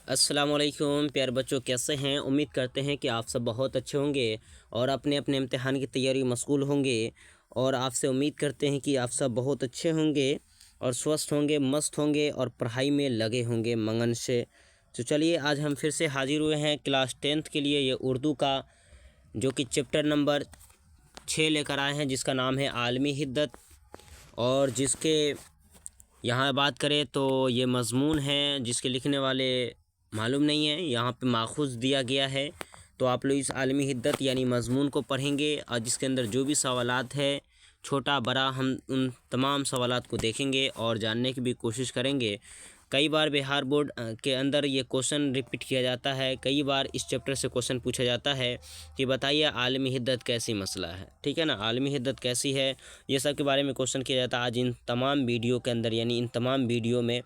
अस्सलामुअलैकुम प्यारे बच्चों, कैसे हैं। उम्मीद करते हैं कि आप सब बहुत अच्छे होंगे और अपने अपने इम्तिहान की तैयारी में मशगूल होंगे। और आपसे उम्मीद करते हैं कि आप सब बहुत अच्छे होंगे और स्वस्थ होंगे, मस्त होंगे और पढ़ाई में लगे होंगे मंगन से। तो चलिए, आज हम फिर से हाजिर हुए हैं क्लास 10th के लिए। ये उर्दू का जो कि चैप्टर नंबर 6 लेकर आए हैं, जिसका नाम है आलमी हिद्दत। और जिसके यहाँ बात करें तो ये मज़मून है जिसके लिखने वाले मालूम नहीं है, यहाँ पे माखूज़ दिया गया है। तो आप लोग इस आलमी हिद्दत यानी मज़मून को पढ़ेंगे और जिसके अंदर जो भी सवालात है, छोटा बड़ा, हम उन तमाम सवालात को देखेंगे और जानने की भी कोशिश करेंगे। कई बार बिहार बोर्ड के अंदर ये क्वेश्चन रिपीट किया जाता है, कई बार इस चैप्टर से क्वेश्चन पूछा जाता है कि बताइए आलमी हिद्दत कैसी मसला है। ठीक है ना, आलमी हिद्दत कैसी है, ये सब के बारे में क्वेश्चन किया जाता है। आज इन तमाम वीडियो के अंदर यानी इन तमाम वीडियो में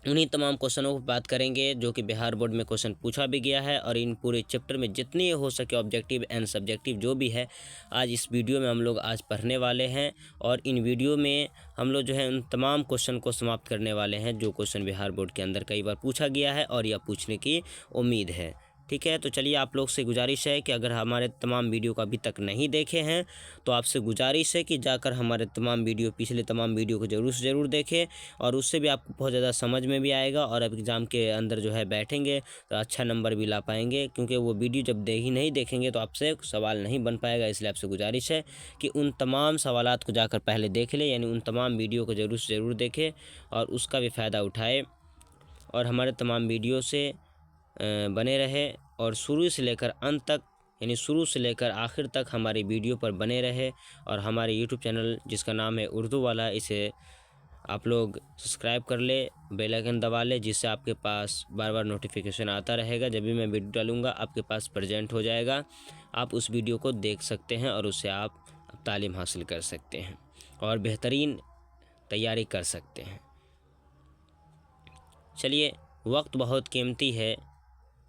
उन्हीं तमाम क्वेश्चनों पर बात करेंगे जो कि बिहार बोर्ड में क्वेश्चन पूछा भी गया है। और इन पूरे चैप्टर में जितने हो सके ऑब्जेक्टिव एंड सब्जेक्टिव जो भी है, आज इस वीडियो में हम लोग आज पढ़ने वाले हैं। और इन वीडियो में हम लोग जो है उन तमाम क्वेश्चन को समाप्त करने वाले हैं जो क्वेश्चन बिहार बोर्ड के अंदर कई बार पूछा गया है और या पूछने की उम्मीद है। ठीक है, तो चलिए, आप लोग से गुजारिश है कि अगर हमारे तमाम वीडियो को अभी तक नहीं देखे हैं तो आपसे गुजारिश है कि जाकर हमारे तमाम वीडियो, पिछले तमाम वीडियो को ज़रूर से ज़रूर देखें। और उससे भी आपको बहुत ज़्यादा समझ में भी आएगा और अब एग्ज़ाम के अंदर जो है बैठेंगे तो अच्छा नंबर भी ला पाएंगे। क्योंकि वो वीडियो जब नहीं देखेंगे तो आपसे सवाल नहीं बन पाएगा। इसलिए आपसे गुजारिश है कि उन तमाम सवालात को जाकर पहले देख लें, यानी उन तमाम वीडियो को ज़रूर से ज़रूर देखें और उसका भी फ़ायदा उठाए और हमारे तमाम वीडियो से बने रहे और शुरू से लेकर अंत तक, यानी शुरू से लेकर आखिर तक हमारी वीडियो पर बने रहे। और हमारे यूट्यूब चैनल जिसका नाम है उर्दू वाला, इसे आप लोग सब्सक्राइब कर ले, बेल आइकन दबा ले, जिससे आपके पास बार बार नोटिफिकेशन आता रहेगा। जब भी मैं वीडियो डालूँगा आपके पास प्रेजेंट हो जाएगा, आप उस वीडियो को देख सकते हैं और उससे आप तालीम हासिल कर सकते हैं और बेहतरीन तैयारी कर सकते हैं। चलिए, वक्त बहुत कीमती है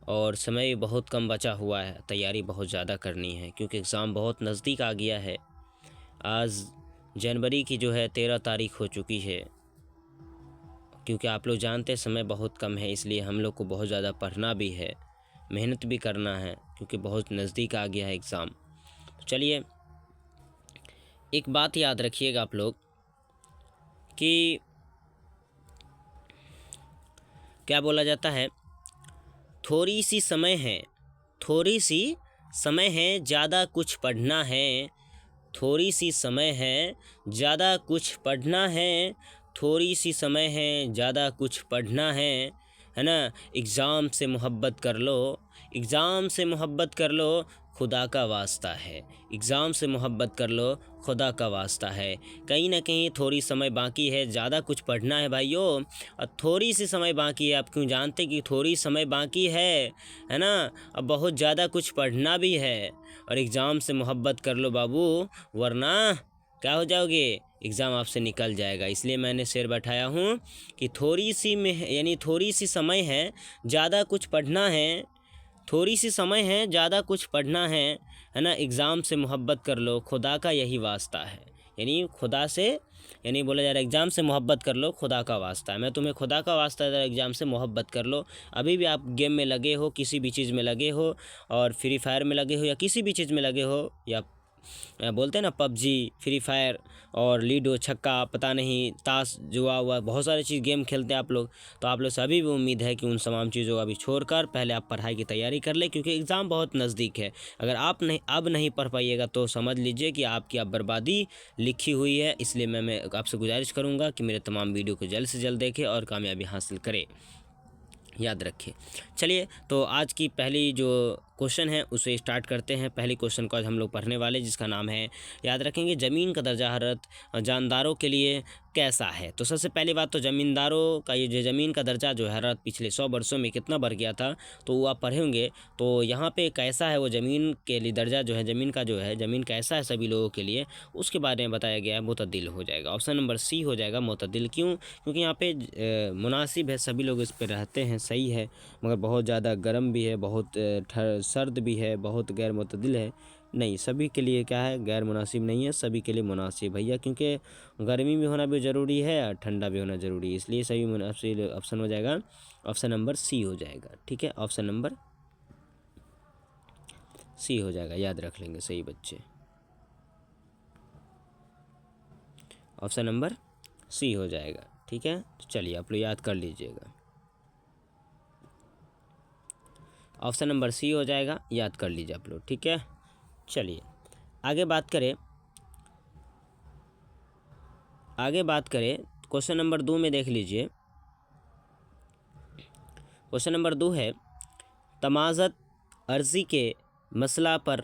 और समय भी बहुत कम बचा हुआ है, तैयारी बहुत ज़्यादा करनी है क्योंकि एग्ज़ाम बहुत नज़दीक आ गया है। आज जनवरी की जो है 13 तारीख हो चुकी है। क्योंकि आप लोग जानते हैं समय बहुत कम है, इसलिए हम लोग को बहुत ज़्यादा पढ़ना भी है, मेहनत भी करना है क्योंकि बहुत नज़दीक आ गया है एग्ज़ाम। तो चलिए, एक बात याद रखिएगा आप लोग कि क्या बोला जाता है, थोड़ी सी समय है, थोड़ी सी समय है, ज़्यादा कुछ पढ़ना है। थोड़ी सी समय है, ज़्यादा कुछ पढ़ना है। थोड़ी सी समय है, ज़्यादा कुछ पढ़ना है ना। एग्ज़ाम से मोहब्बत कर लो, एग्ज़ाम से मोहब्बत कर लो, खुदा का वास्ता है। एग्ज़ाम से मोहब्बत कर लो, खुदा का वास्ता है। कहीं ना कहीं थोड़ी समय बाकी है, ज़्यादा कुछ पढ़ना है भाइयों। और थोड़ी सी समय बाकी है, आप क्यों जानते कि थोड़ी समय बाकी है ना। अब बहुत ज़्यादा कुछ पढ़ना भी है और एग्ज़ाम से मोहब्बत कर लो बाबू, वरना क्या हो जाओगे, एग्ज़ाम आपसे निकल जाएगा। इसलिए मैंने शेर बैठाया हूँ कि थोड़ी सी में यानी थोड़ी सी समय है, ज़्यादा कुछ पढ़ना है। थोड़ी सी समय है, ज़्यादा कुछ पढ़ना है ना। एग्ज़ाम से मोहब्बत कर लो, खुदा का यही वास्ता है। यानी खुदा से, यानी बोला जा रहा है एग्ज़ाम से मोहब्बत कर लो, खुदा का वास्ता है। मैं तुम्हें खुदा का वास्ता दे रहा, एग्ज़ाम से मोहब्बत कर लो। अभी भी आप गेम में लगे हो, किसी भी चीज़ में लगे हो, और फ्री फायर में लगे हो या किसी भी चीज़ में लगे हो, या बोलते हैं ना पबजी, फ्री फायर और लीडो छक्का, पता नहीं ताश, जुआ हुआ, बहुत सारी चीज़ गेम खेलते हैं आप लोग। तो आप लोग से अभी भी उम्मीद है कि उन तमाम चीज़ों को अभी छोड़कर पहले आप पढ़ाई की तैयारी कर ले, क्योंकि एग्ज़ाम बहुत नज़दीक है। अगर आप अब नहीं पढ़ पाइएगा तो समझ लीजिए कि आपकी अब बर्बादी लिखी हुई है। इसलिए मैं आपसे गुजारिश करूँगा कि मेरे तमाम वीडियो को जल्द से जल्द देखें और कामयाबी हासिल करें, याद रखिए। चलिए, तो आज की पहली जो क्वेश्चन है उसे स्टार्ट करते हैं। पहली क्वेश्चन को आज हम लोग पढ़ने वाले, जिसका नाम है, याद रखेंगे, ज़मीन का दर्जा हरत जानदारों के लिए कैसा है। तो सबसे पहली बात तो ज़मींदारों का ये जो ज़मीन का दर्जा जो है हरत पिछले 100 वर्षों में कितना बढ़ गया था, तो वो आप पढ़े होंगे। तो यहाँ पे कैसा है वो ज़मीन के लिए दर्जा जो है, ज़मीन का जो है, ज़मीन कैसा है सभी लोगों के लिए, उसके बारे में बताया गया है। मुतदिल हो जाएगा, ऑप्शन नंबर सी हो जाएगा मुतदिल। क्यों? क्योंकि यहाँ पे मुनासिब है, सभी लोग इस पर रहते हैं, सही है। मगर बहुत ज़्यादा गर्म भी है, बहुत सर्द भी है, बहुत गैर मुतदिल है। नहीं, सभी के लिए क्या है, गैर मुनासिब नहीं है, सभी के लिए मुनासिब भैया, क्योंकि गर्मी में होना भी ज़रूरी है और ठंडा भी होना ज़रूरी है, इसलिए सभी मुनासिब ऑप्शन हो जाएगा, ऑप्शन नंबर सी हो जाएगा। ठीक है, ऑप्शन नंबर सी हो जाएगा, याद रख लेंगे सही बच्चे, ऑप्शन नंबर सी हो जाएगा। ठीक है, चलिए आप लोग याद कर लीजिएगा, ऑप्शन नंबर सी हो जाएगा, याद कर लीजिए आप लोग। ठीक है, चलिए आगे बात करें, क्वेश्चन नंबर 2 में देख लीजिए। क्वेश्चन नंबर 2 है तमाज़त अर्ज़ी के मसला पर,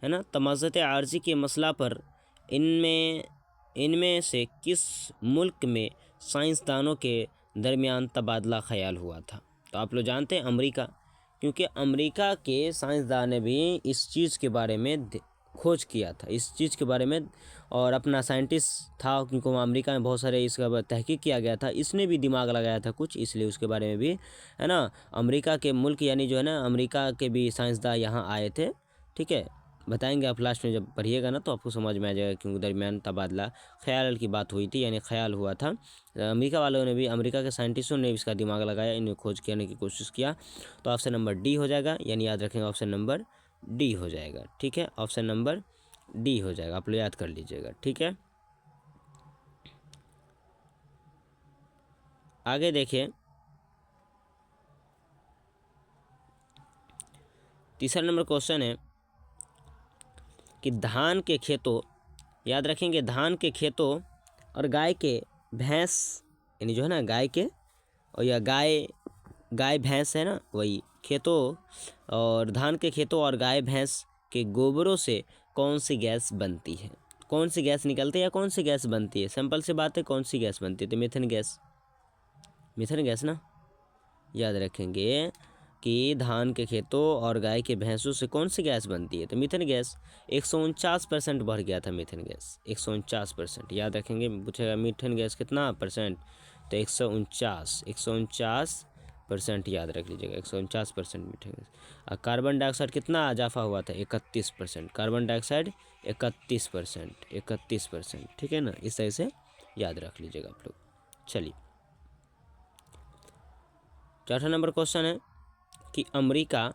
है ना, तमाज़त अर्ज़ी के मसला पर इनमें से किस मुल्क में साइंसदानों के दरमियान तबादला ख्याल हुआ था? तो आप लोग जानते हैं अमेरिका, क्योंकि अमेरिका के साइंसदान ने भी इस चीज़ के बारे में खोज किया था, इस चीज़ के बारे में, और अपना साइंटिस्ट था, क्योंकि वहाँ अमेरिका में बहुत सारे इसका तहकीक किया गया था, इसने भी दिमाग लगाया था कुछ, इसलिए उसके बारे में भी, है ना, अमेरिका के मुल्क यानी जो है ना, अमेरिका के भी साइंसदान यहाँ आए थे। ठीक है, बताएंगे आप लास्ट में जब पढ़िएगा ना, तो आपको समझ में आ जाएगा, क्योंकि दरमियान तबादला ख्याल की बात हुई थी, यानी ख्याल हुआ था। अमेरिका वालों ने भी, अमेरिका के साइंटिस्टों ने भी इसका दिमाग लगाया, इन्हें खोज करने की कोशिश किया। तो ऑप्शन नंबर डी हो जाएगा, यानी याद रखेंगे ऑप्शन नंबर डी हो जाएगा। ठीक है, ऑप्शन नंबर डी हो जाएगा, आप लोग याद कर लीजिएगा। ठीक है, आगे देखिए, तीसरा नंबर क्वेश्चन है कि धान के खेतों, याद रखेंगे, धान के खेतों और गाय के भैंस, यानी जो है ना गाय के, और या गाय भैंस है ना, वही खेतों और धान के खेतों और गाय भैंस के गोबरों से कौन सी गैस बनती है? कौन सी गैस निकलती है या कौन सी गैस बनती है? सिंपल सी बात है, कौन सी गैस बनती है? तो मीथेन गैस, मीथेन गैस ना, याद रखेंगे कि धान के खेतों और गाय के भैंसों से कौन सी गैस बनती है? तो मीथेन गैस। 149% बढ़ गया था मीथेन गैस, 149%, याद रखेंगे, पूछेगा मीथेन गैस कितना परसेंट, तो 149% याद रख लीजिएगा, 149% मीथेन गैस। और कार्बन डाइऑक्साइड कितना इजाफा हुआ था? 31%, कार्बन डाइऑक्साइड 31%। ठीक है ना, इस तरह से याद रख लीजिएगा आप लोग। चलिए, चौथा नंबर क्वेश्चन है कि अमेरिका,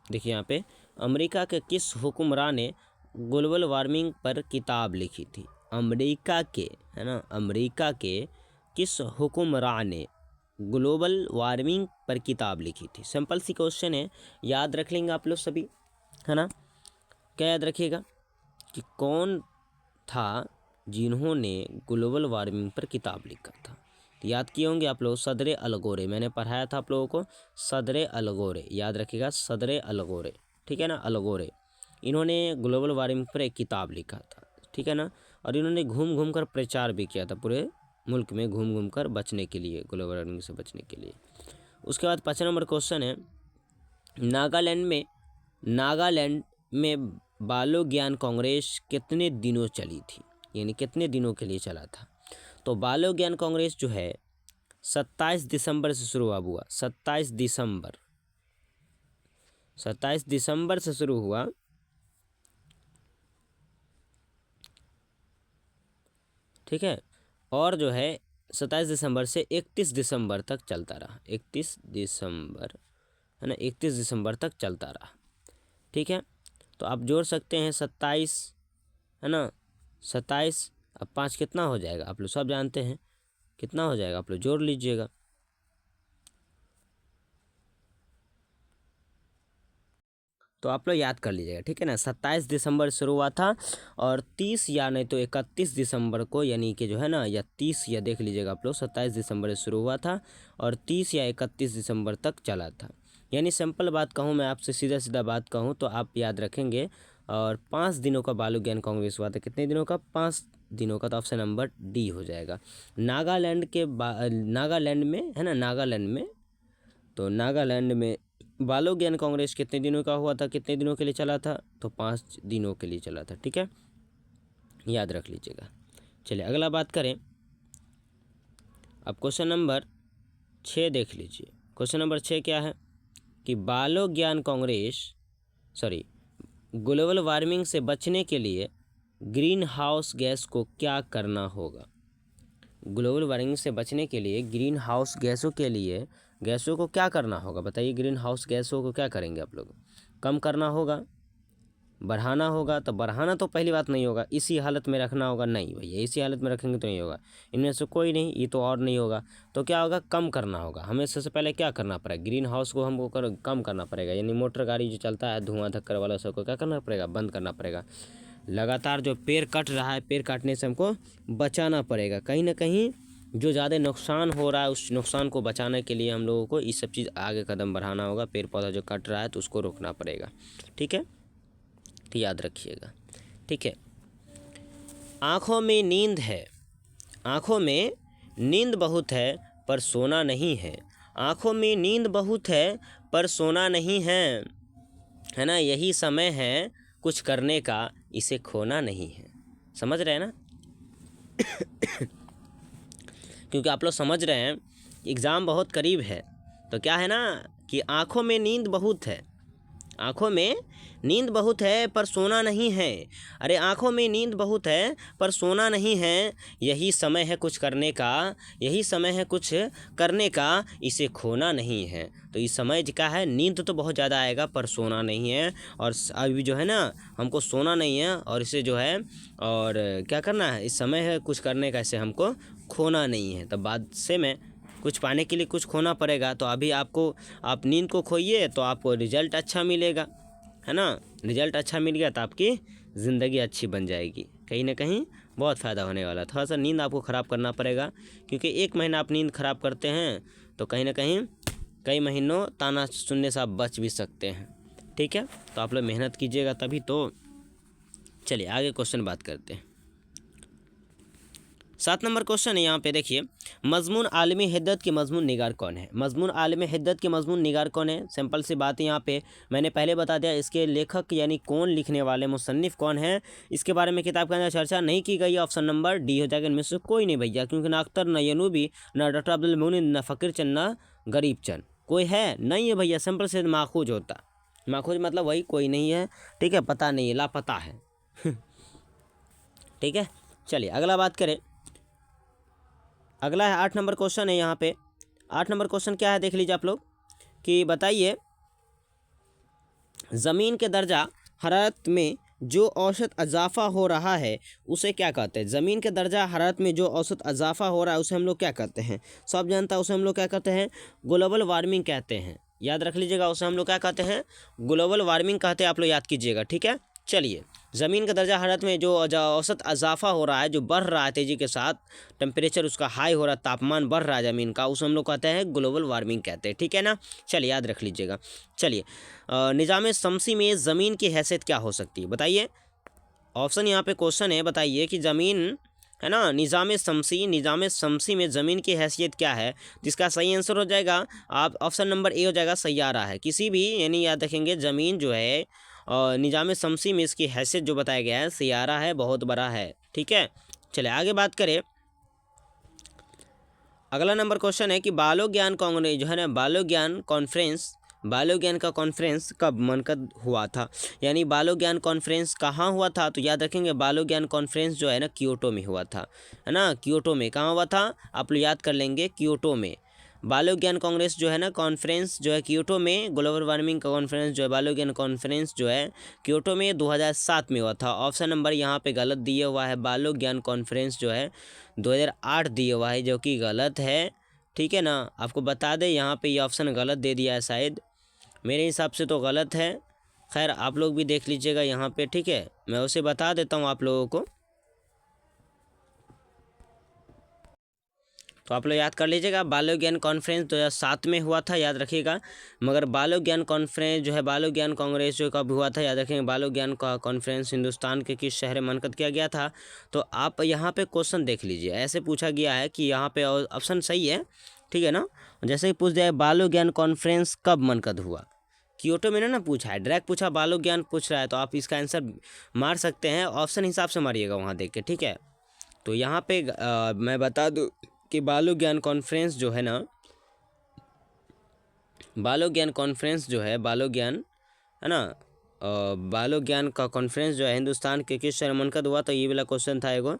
देखिए यहाँ पे, अमेरिका के किस हुक्मरान ने ग्लोबल वार्मिंग पर किताब लिखी थी? अमेरिका के, है ना, अमेरिका के किस हुक्मरान ने ग्लोबल वार्मिंग पर किताब लिखी थी? सिंपल सी क्वेश्चन है, याद रख लेंगे आप लोग सभी, है ना। क्या याद रखिएगा कि कौन था जिन्होंने ग्लोबल वार्मिंग पर किताब लिखा था? तो याद किए होंगे आप लोग, सदर अल गोरे, मैंने पढ़ाया था आप लोगों को, सदर अल गोरे, याद रखिएगा, सदर अल गोरे। ठीक है ना, अल गोरे, इन्होंने ग्लोबल वार्मिंग पर एक किताब लिखा था। ठीक है ना, और इन्होंने घूम घूम कर प्रचार भी किया था पूरे मुल्क में, घूम घूम कर बचने के लिए, ग्लोबल वार्मिंग से बचने के लिए। उसके बाद 5 नंबर क्वेश्चन है, नागालैंड में बालो ज्ञान कांग्रेस कितने दिनों चली थी? यानी कितने दिनों के लिए चला था? तो बालो ज्ञान कांग्रेस जो है 27 दिसंबर से शुरू हुआ, 27 दिसंबर से शुरू हुआ। ठीक है, और जो है 27 दिसंबर से 31 दिसंबर तक चलता रहा, 31 दिसंबर, है ना, 31 दिसंबर तक चलता रहा। ठीक है, तो आप जोड़ सकते हैं 27, है ना, 27, अब 5 कितना हो जाएगा? आप लोग सब जानते हैं कितना हो जाएगा, आप लोग जोड़ लीजिएगा। तो आप लोग याद कर लीजिएगा। ठीक है ना, 27 दिसंबर शुरू हुआ था, और 30 या नहीं तो 31 दिसंबर को, यानी कि जो है ना, या 30, या देख लीजिएगा आप लोग, 27 दिसंबर से शुरू हुआ था और 30 या 31 दिसंबर तक चला था। यानी सिंपल बात कहूँ, मैं आपसे सीधा सीधा बात कहूँ तो आप याद रखेंगे, और 5 दिनों का बालू ज्ञान कांग्रेस हुआ था। कितने दिनों का? 5 दिनों का। तो ऑप्शन नंबर डी हो जाएगा। नागालैंड में, है ना, नागालैंड में, तो नागालैंड में बालो ज्ञान कांग्रेस कितने दिनों का हुआ था, कितने दिनों के लिए चला था? तो 5 दिनों के लिए चला था। ठीक है, याद रख लीजिएगा। चलिए अगला बात करें, अब क्वेश्चन नंबर 6 देख लीजिए। क्वेश्चन नंबर 6 क्या है कि ग्लोबल वार्मिंग से बचने के लिए ग्रीन हाउस गैस को क्या करना होगा? ग्लोबल वार्मिंग से बचने के लिए ग्रीन हाउस गैसों को क्या करना होगा? बताइए, ग्रीन हाउस गैसों को क्या करेंगे आप लोग? कम करना होगा, बढ़ाना होगा? तो बढ़ाना तो पहली बात नहीं होगा, इसी हालत में रखना होगा, नहीं भैया, इसी हालत में रखेंगे तो नहीं होगा, इनमें से कोई नहीं, ये तो और नहीं होगा। तो क्या होगा? कम करना होगा। हमें सबसे पहले क्या करना पड़ेगा? ग्रीन हाउस को हमको कम करना पड़ेगा, यानी मोटर गाड़ी जो चलता है धुआं धक्कर वाला सबको क्या करना पड़ेगा? बंद करना पड़ेगा। लगातार जो पेड़ कट रहा है, पेड़ काटने से हमको बचाना पड़ेगा। कहीं ना कहीं जो ज़्यादा नुकसान हो रहा है उस नुकसान को बचाने के लिए हम लोगों को ये सब चीज़ आगे कदम बढ़ाना होगा। पेड़ पौधा जो कट रहा है तो उसको रोकना पड़ेगा। ठीक है, तो याद रखिएगा। ठीक है, आँखों में नींद है, आँखों में नींद बहुत है पर सोना नहीं है। आँखों में नींद बहुत है पर सोना नहीं है ना? यही समय है कुछ करने का, इसे खोना नहीं है। समझ रहे हैं ना? क्योंकि आप लोग समझ रहे हैं एग्ज़ाम बहुत करीब है, तो क्या है ना कि आँखों में नींद बहुत है, आँखों में नींद बहुत है पर सोना नहीं है। अरे आँखों में नींद बहुत है पर सोना नहीं है, यही समय है कुछ करने का, यही समय है कुछ करने का, इसे खोना नहीं है। तो इस समय क्या है? नींद तो बहुत ज़्यादा आएगा पर सोना नहीं है। और अभी जो है ना हमको सोना नहीं है, और इसे जो है और क्या करना है? इस समय है कुछ करने का, इसे हमको खोना नहीं है। तब बाद से में कुछ पाने के लिए कुछ खोना पड़ेगा। तो अभी आप नींद को खोइए तो आपको रिजल्ट अच्छा मिलेगा, है ना? रिजल्ट अच्छा मिल गया तो आपकी ज़िंदगी अच्छी बन जाएगी, कहीं ना कहीं बहुत फ़ायदा होने वाला है। थोड़ा सा नींद आपको ख़राब करना पड़ेगा, क्योंकि 1 महीना आप नींद ख़राब करते हैं तो कहीं ना कहीं कई महीनों ताना सुनने से आप बच भी सकते हैं। ठीक है, तो आप लोग मेहनत कीजिएगा तभी तो। चलिए आगे क्वेश्चन बात करते हैं। 7 नंबर क्वेश्चन है यहाँ पे, देखिए, मजमून आलमी हिद्दत के मजमून निगार कौन है? मजमून आलमी हिद्दत के मजमून निगार कौन है? सिंपल सी बात है, यहाँ पे मैंने पहले बता दिया। इसके लेखक यानी कौन लिखने वाले, मुसन्निफ कौन है, इसके बारे में किताब के अंदर चर्चा नहीं की गई। ऑप्शन नंबर डी हो जाएगा इनमें से कोई नहीं भैया, क्योंकि ना अख्तर, न यनूबी, न डॉक्टर अब्दुल मोमिन, न फ़कीर चंद, न गरीब चंद, कोई है नहीं है भैया। सिंपल से माखूज होता, माखूज मतलब वही कोई नहीं है। ठीक है, पता नहीं है, लापता है। ठीक है, चलिए अगला बात करें। अगला है 8 नंबर क्वेश्चन है यहाँ पे। 8 नंबर क्वेश्चन क्या है देख लीजिए आप लोग, कि बताइए, ज़मीन के दर्जा हरारत में जो औसत इजाफा हो रहा है उसे क्या कहते हैं? ज़मीन के दर्जा हरारत में जो औसत इजाफा हो रहा है उसे हम लोग क्या कहते हैं? सब जानता है, उसे हम लोग क्या कहते हैं? ग्लोबल वार्मिंग कहते हैं। याद रख लीजिएगा, उसे हम लोग क्या कहते हैं? ग्लोबल वार्मिंग कहते हैं। आप लोग याद कीजिएगा। ठीक है, चलिए, ज़मीन का दर्जा हरारत में जो औसत इजाफा हो रहा है, जो बढ़ रहा है तेज़ी के साथ, टेम्परेचर उसका हाई हो रहा है, तापमान बढ़ रहा है ज़मीन का, उसे हम लोग कहते हैं ग्लोबल वार्मिंग कहते हैं। ठीक है ना? चलिए याद रख लीजिएगा। चलिए, निज़ाम शमसी में ज़मीन की हैसियत क्या हो सकती है? बताइए। ऑप्शन यहाँ पे क्वेश्चन है, बताइए कि ज़मीन है ना, निज़ाम शमसी में ज़मीन की हैसियत क्या है? जिसका सही आंसर हो जाएगा आप ऑप्शन नंबर ए हो जाएगा, सैयारा है। किसी भी यानी याद रखेंगे, ज़मीन जो है निज़ाम शमसी में इसकी हैसियत जो बताया गया है सैयारा है, बहुत बड़ा है। ठीक है, चलिए आगे बात करें। अगला नंबर क्वेश्चन है कि बालो ज्ञान कांग्रेस जो है ना, बालो ज्ञान का कॉन्फ्रेंस कब मनक़द हुआ था? यानी बालो ज्ञान कॉन्फ्रेंस कहाँ हुआ था? तो याद रखेंगे, बालो ज्ञान कॉन्फ्रेंस जो है ना क्योटो में हुआ था, है ना? क्योटो में कहाँ हुआ था? आप लोग याद कर लेंगे, क्योटो में। बालो ज्ञान कांग्रेस जो है ना कॉन्फ्रेंस जो है क्योटो में, ग्लोबल वार्मिंग का कॉन्फ्रेंस जो है बालो ज्ञान कॉन्फ्रेंस जो है क्योटो में 2007 में हुआ था। ऑप्शन नंबर यहाँ पे गलत दिया हुआ है, बालो ज्ञान कॉन्फ्रेंस जो है 2008 दिया हुआ है, जो कि गलत है। ठीक है ना? आपको बता दें यहाँ पे ये ऑप्शन गलत दे दिया है शायद, मेरे हिसाब से तो गलत है। खैर आप लोग भी देख लीजिएगा यहाँ पे। ठीक है, मैं उसे बता देता हूँ आप लोगों को, तो आप लोग याद कर लीजिएगा। बालो ज्ञान कॉन्फ्रेंस 2007 में हुआ था, याद रखिएगा। मगर बालो ज्ञान कॉन्फ्रेंस जो है, बालो ज्ञान कांग्रेस जो कब हुआ था, याद रखेंगे। बालो ज्ञान का कॉन्फ्रेंस हिंदुस्तान के किस शहर में मनक़द किया गया था? तो आप यहाँ पे क्वेश्चन देख लीजिए, ऐसे पूछा गया है कि यहाँ पे ऑप्शन सही है, ठीक है ना? जैसे ही पूछ जाए बालो ज्ञान कॉन्फ्रेंस कब मनक़द हुआ, क्योटो में ना पूछा है, डायरेक्ट पूछा, बालो ज्ञान पूछ रहा है, तो आप इसका आंसर मार सकते हैं, ऑप्शन हिसाब से मारिएगा वहाँ देख के। ठीक है, तो यहाँ पे मैं बता दूँ कि बालो ज्ञान कॉन्फ्रेंस जो है ना, बालो ज्ञान कॉन्फ्रेंस जो है, बालो ज्ञान है ना बालो ज्ञान का कॉन्फ्रेंस जो है हिंदुस्तान के किस शहर में मुनक़द हुआ? तो ये वाला क्वेश्चन था एगो।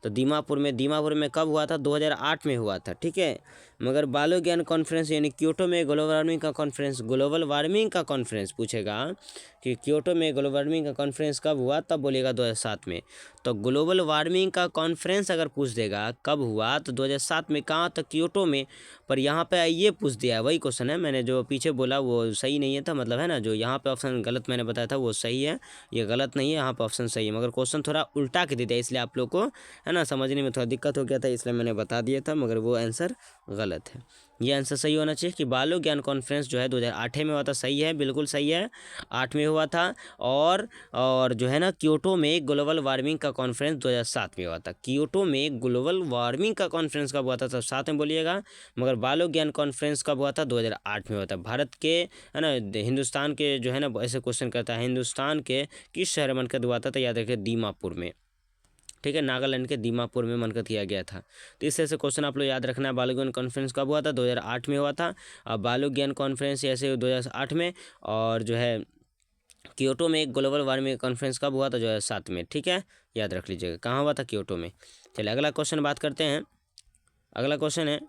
तो दीमापुर में कब हुआ था? 2008 में हुआ था, ठीक है। मगर बालो ज्ञान कॉन्फ्रेंस यानी क्योटो में ग्लोबल वार्मिंग का कॉन्फ्रेंस पूछेगा कि क्योटो में ग्लोबल वार्मिंग का कॉन्फ्रेंस कब हुआ, तब बोलेगा 2007 में। तो ग्लोबल वार्मिंग का कॉन्फ्रेंस अगर पूछ देगा कब हुआ तो 2007 में। कहाँ? तो क्योटो में। पर यहाँ पे ये पूछ दिया, वही क्वेश्चन है, मैंने जो पीछे बोला वो सही नहीं है था, मतलब है ना, जो यहाँ पे ऑप्शन गलत मैंने बताया था वो सही है, ये गलत नहीं है, यहाँ पे ऑप्शन सही है। मगर क्वेश्चन थोड़ा उल्टा के दे दिया, इसलिए आप लोग को है ना समझने में थोड़ा दिक्कत हो गया था, इसलिए मैंने बता दिया था, मगर वो आंसर गलत है। ये आंसर सही होना चाहिए कि बालो ज्ञान कॉन्फ्रेंस जो है 2008 में हुआ था। सही है, बिल्कुल सही है, 8 में हुआ था। और जो है ना क्योटो में ग्लोबल वार्मिंग का कॉन्फ्रेंस 2007 में हुआ था। क्योटो में ग्लोबल वार्मिंग का कॉन्फ्रेंस कब हुआ था? तो 7 में बोलिएगा। मगर बालो ज्ञान कॉन्फ्रेंस कब हुआ था? 2008 में हुआ था। भारत के है ना, हिंदुस्तान के जो है ना ऐसे क्वेश्चन करता है, हिंदुस्तान के किस शहर में मुनक़द हुआ था? तो याद रखिए दीमापुर में, ठीक है, नागालैंड के दीमापुर में मुनक़द किया गया था। तो इस तरह से क्वेश्चन आप लोग याद रखना है। बालो ज्ञान कॉन्फ्रेंस कब हुआ था? 2008 में हुआ था। अब बालो ज्ञान कॉन्फ्रेंस ऐसे 2008 में, और जो है क्योटो में एक ग्लोबल वार्मिंग कॉन्फ्रेंस कब हुआ था? 2007 में, ठीक है, याद रख लीजिएगा कहाँ हुआ था, क्योटो में। चलिए अगला क्वेश्चन बात करते हैं। अगला क्वेश्चन है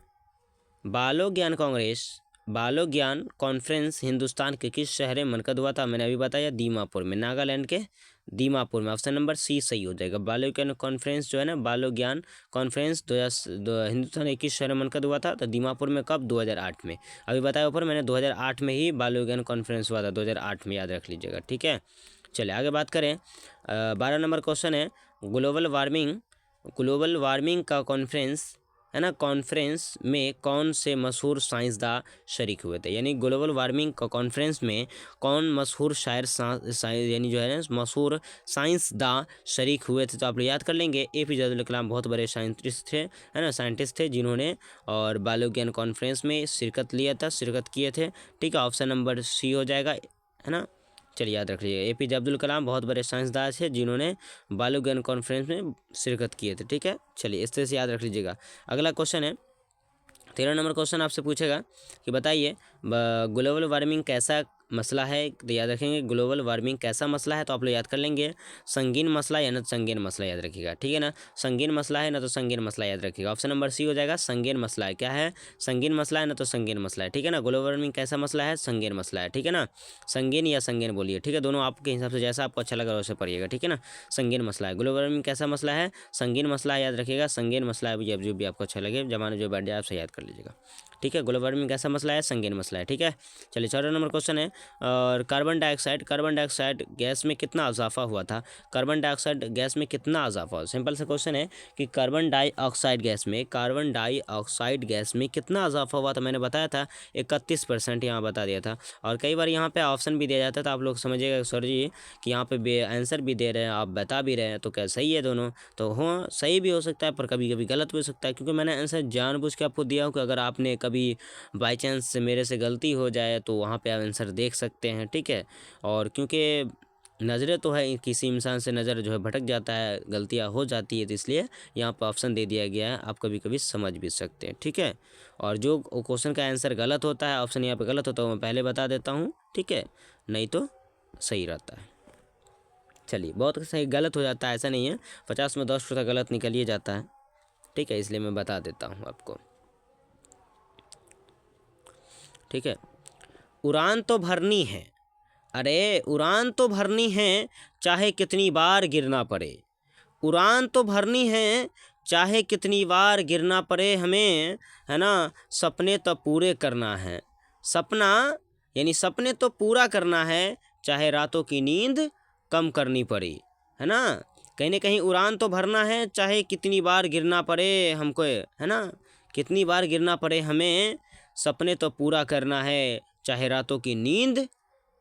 बालो ज्ञान कॉन्फ्रेंस हिंदुस्तान के किस शहर में मुनक़द हुआ था? मैंने अभी बताया दीमापुर में, नागालैंड के दीमापुर में। ऑप्शन नंबर सी सही हो जाएगा। बालो ज्ञान कॉन्फ्रेंस जो है ना, बालो ज्ञान कॉन्फ्रेंस हिंदुस्तान के किस शहर में मुनक़द हुआ था? तो दीमापुर में। कब? 2008 में। अभी बताया ऊपर मैंने 2008 में ही बालो ज्ञान कॉन्फ्रेंस हुआ था, 2008 में, याद रख लीजिएगा, ठीक है। चलिए आगे बात करें। 12 नंबर क्वेश्चन है ग्लोबल वार्मिंग का कॉन्फ्रेंस है ना, कॉन्फ्रेंस में कौन से मशहूर साइंसदान शरीक हुए थे? यानी ग्लोबल वार्मिंग का कॉन्फ्रेंस में कौन मशहूर यानी जो है ना मशहूर साइंसदान शरीक हुए थे? तो आप लोग याद कर लेंगे, APJ अब्दुल कलाम बहुत बड़े साइंटिस्ट थे, है ना, साइंटिस्ट थे जिन्होंने और बालो ज्ञान कॉन्फ्रेंस में शिरकत किए थे, ठीक है। ऑप्शन नंबर सी हो जाएगा, है ना। चलिए याद रख लीजिए, APJ अब्दुल कलाम बहुत बड़े साइंसदान थे जिन्होंने बालो ज्ञान कॉन्फ्रेंस में शिरकत किए थे, ठीक है। चलिए इस तरह से याद रख लीजिएगा। अगला क्वेश्चन है 13 नंबर क्वेश्चन आपसे पूछेगा कि बताइए ग्लोबल वार्मिंग कैसा मसला है? तो याद रखेंगे ग्लोबल वार्मिंग कैसा मसला है, तो आप लोग याद कर लेंगे संगीन मसला या ना संगीन मसला, याद रखिएगा, ठीक है ना। संगीन मसला है ना तो संगीन मसला, याद रखिएगा। ऑप्शन नंबर सी हो जाएगा, संगीन मसला है। क्या है? संगीन मसला है ना तो संगीन मसला है, ठीक है ना। ग्लोबल वार्मिंग कैसा मसला है? संगीन मसला है, ठीक है ना। संगीन या संगीन बोलिए, ठीक है, दोनों आपके हिसाब से जैसा आपको अच्छा लगा वैसे पढ़िएगा, ठीक है ना। संगीन मसला है। ग्लोबल वार्मिंग कैसा मसला है? संगीन मसला है, याद रखिएगा, संगीन मसला है। जो भी आपको अच्छा लगे, जमाने जो बैठ जाए आपसे याद कर लीजिएगा, ठीक है। ग्लोबल वार्मिंग कैसा मसला है? संगीन मसला है, ठीक है। चलिए 14 नंबर क्वेश्चन है और कार्बन डाइऑक्साइड गैस में कितना इजाफा हुआ था? कार्बन डाइऑक्साइड गैस में कितना इजाफा हुआ? सिंपल सा क्वेश्चन है कि कार्बन डाइऑक्साइड गैस में कितना इजाफा हुआ था? मैंने बताया था 31% यहाँ बता दिया था। और कई बार यहाँ पे ऑप्शन भी दिया जाता था, आप लोग समझिएगा सर जी कि यहाँ पे आंसर भी दे रहे हैं, आप बता भी रहे हैं, तो क्या सही है दोनों? तो हाँ सही भी हो सकता है, पर कभी कभी गलत भी हो सकता है, क्योंकि मैंने आंसर जानबूझ के आपको दिया हो कि अगर आपने कभी बाई चांस मेरे से गलती हो जाए तो वहाँ पे आप आंसर देख सकते हैं, ठीक है। और क्योंकि नज़रें तो है, किसी इंसान से नज़र जो है भटक जाता है, गलतियाँ हो जाती है, तो इसलिए यहाँ पर ऑप्शन दे दिया गया है, आप कभी कभी समझ भी सकते हैं, ठीक है। और जो क्वेश्चन का आंसर गलत होता है, ऑप्शन यहाँ पे गलत होता है, मैं पहले बता देता हूँ, ठीक है, नहीं तो सही रहता है। चलिए बहुत सही गलत हो जाता है, ऐसा नहीं है, 50 में 10% गलत निकल ही जाता है, ठीक है, इसलिए मैं बता देता हूँ आपको, ठीक है। उड़ान तो भरनी है, अरे उड़ान तो भरनी है, चाहे कितनी बार गिरना पड़े। उड़ान तो भरनी है, चाहे कितनी बार गिरना पड़े हमें, है ना। सपने तो पूरे करना है, सपना यानी सपने तो पूरा करना है, चाहे रातों की नींद कम करनी पड़े, है ना। कहीं ना कहीं उड़ान तो भरना है, चाहे कितनी बार गिरना पड़े हमको, है ना, कितनी बार गिरना पड़े हमें, सपने तो पूरा करना है, चाहे रातों की नींद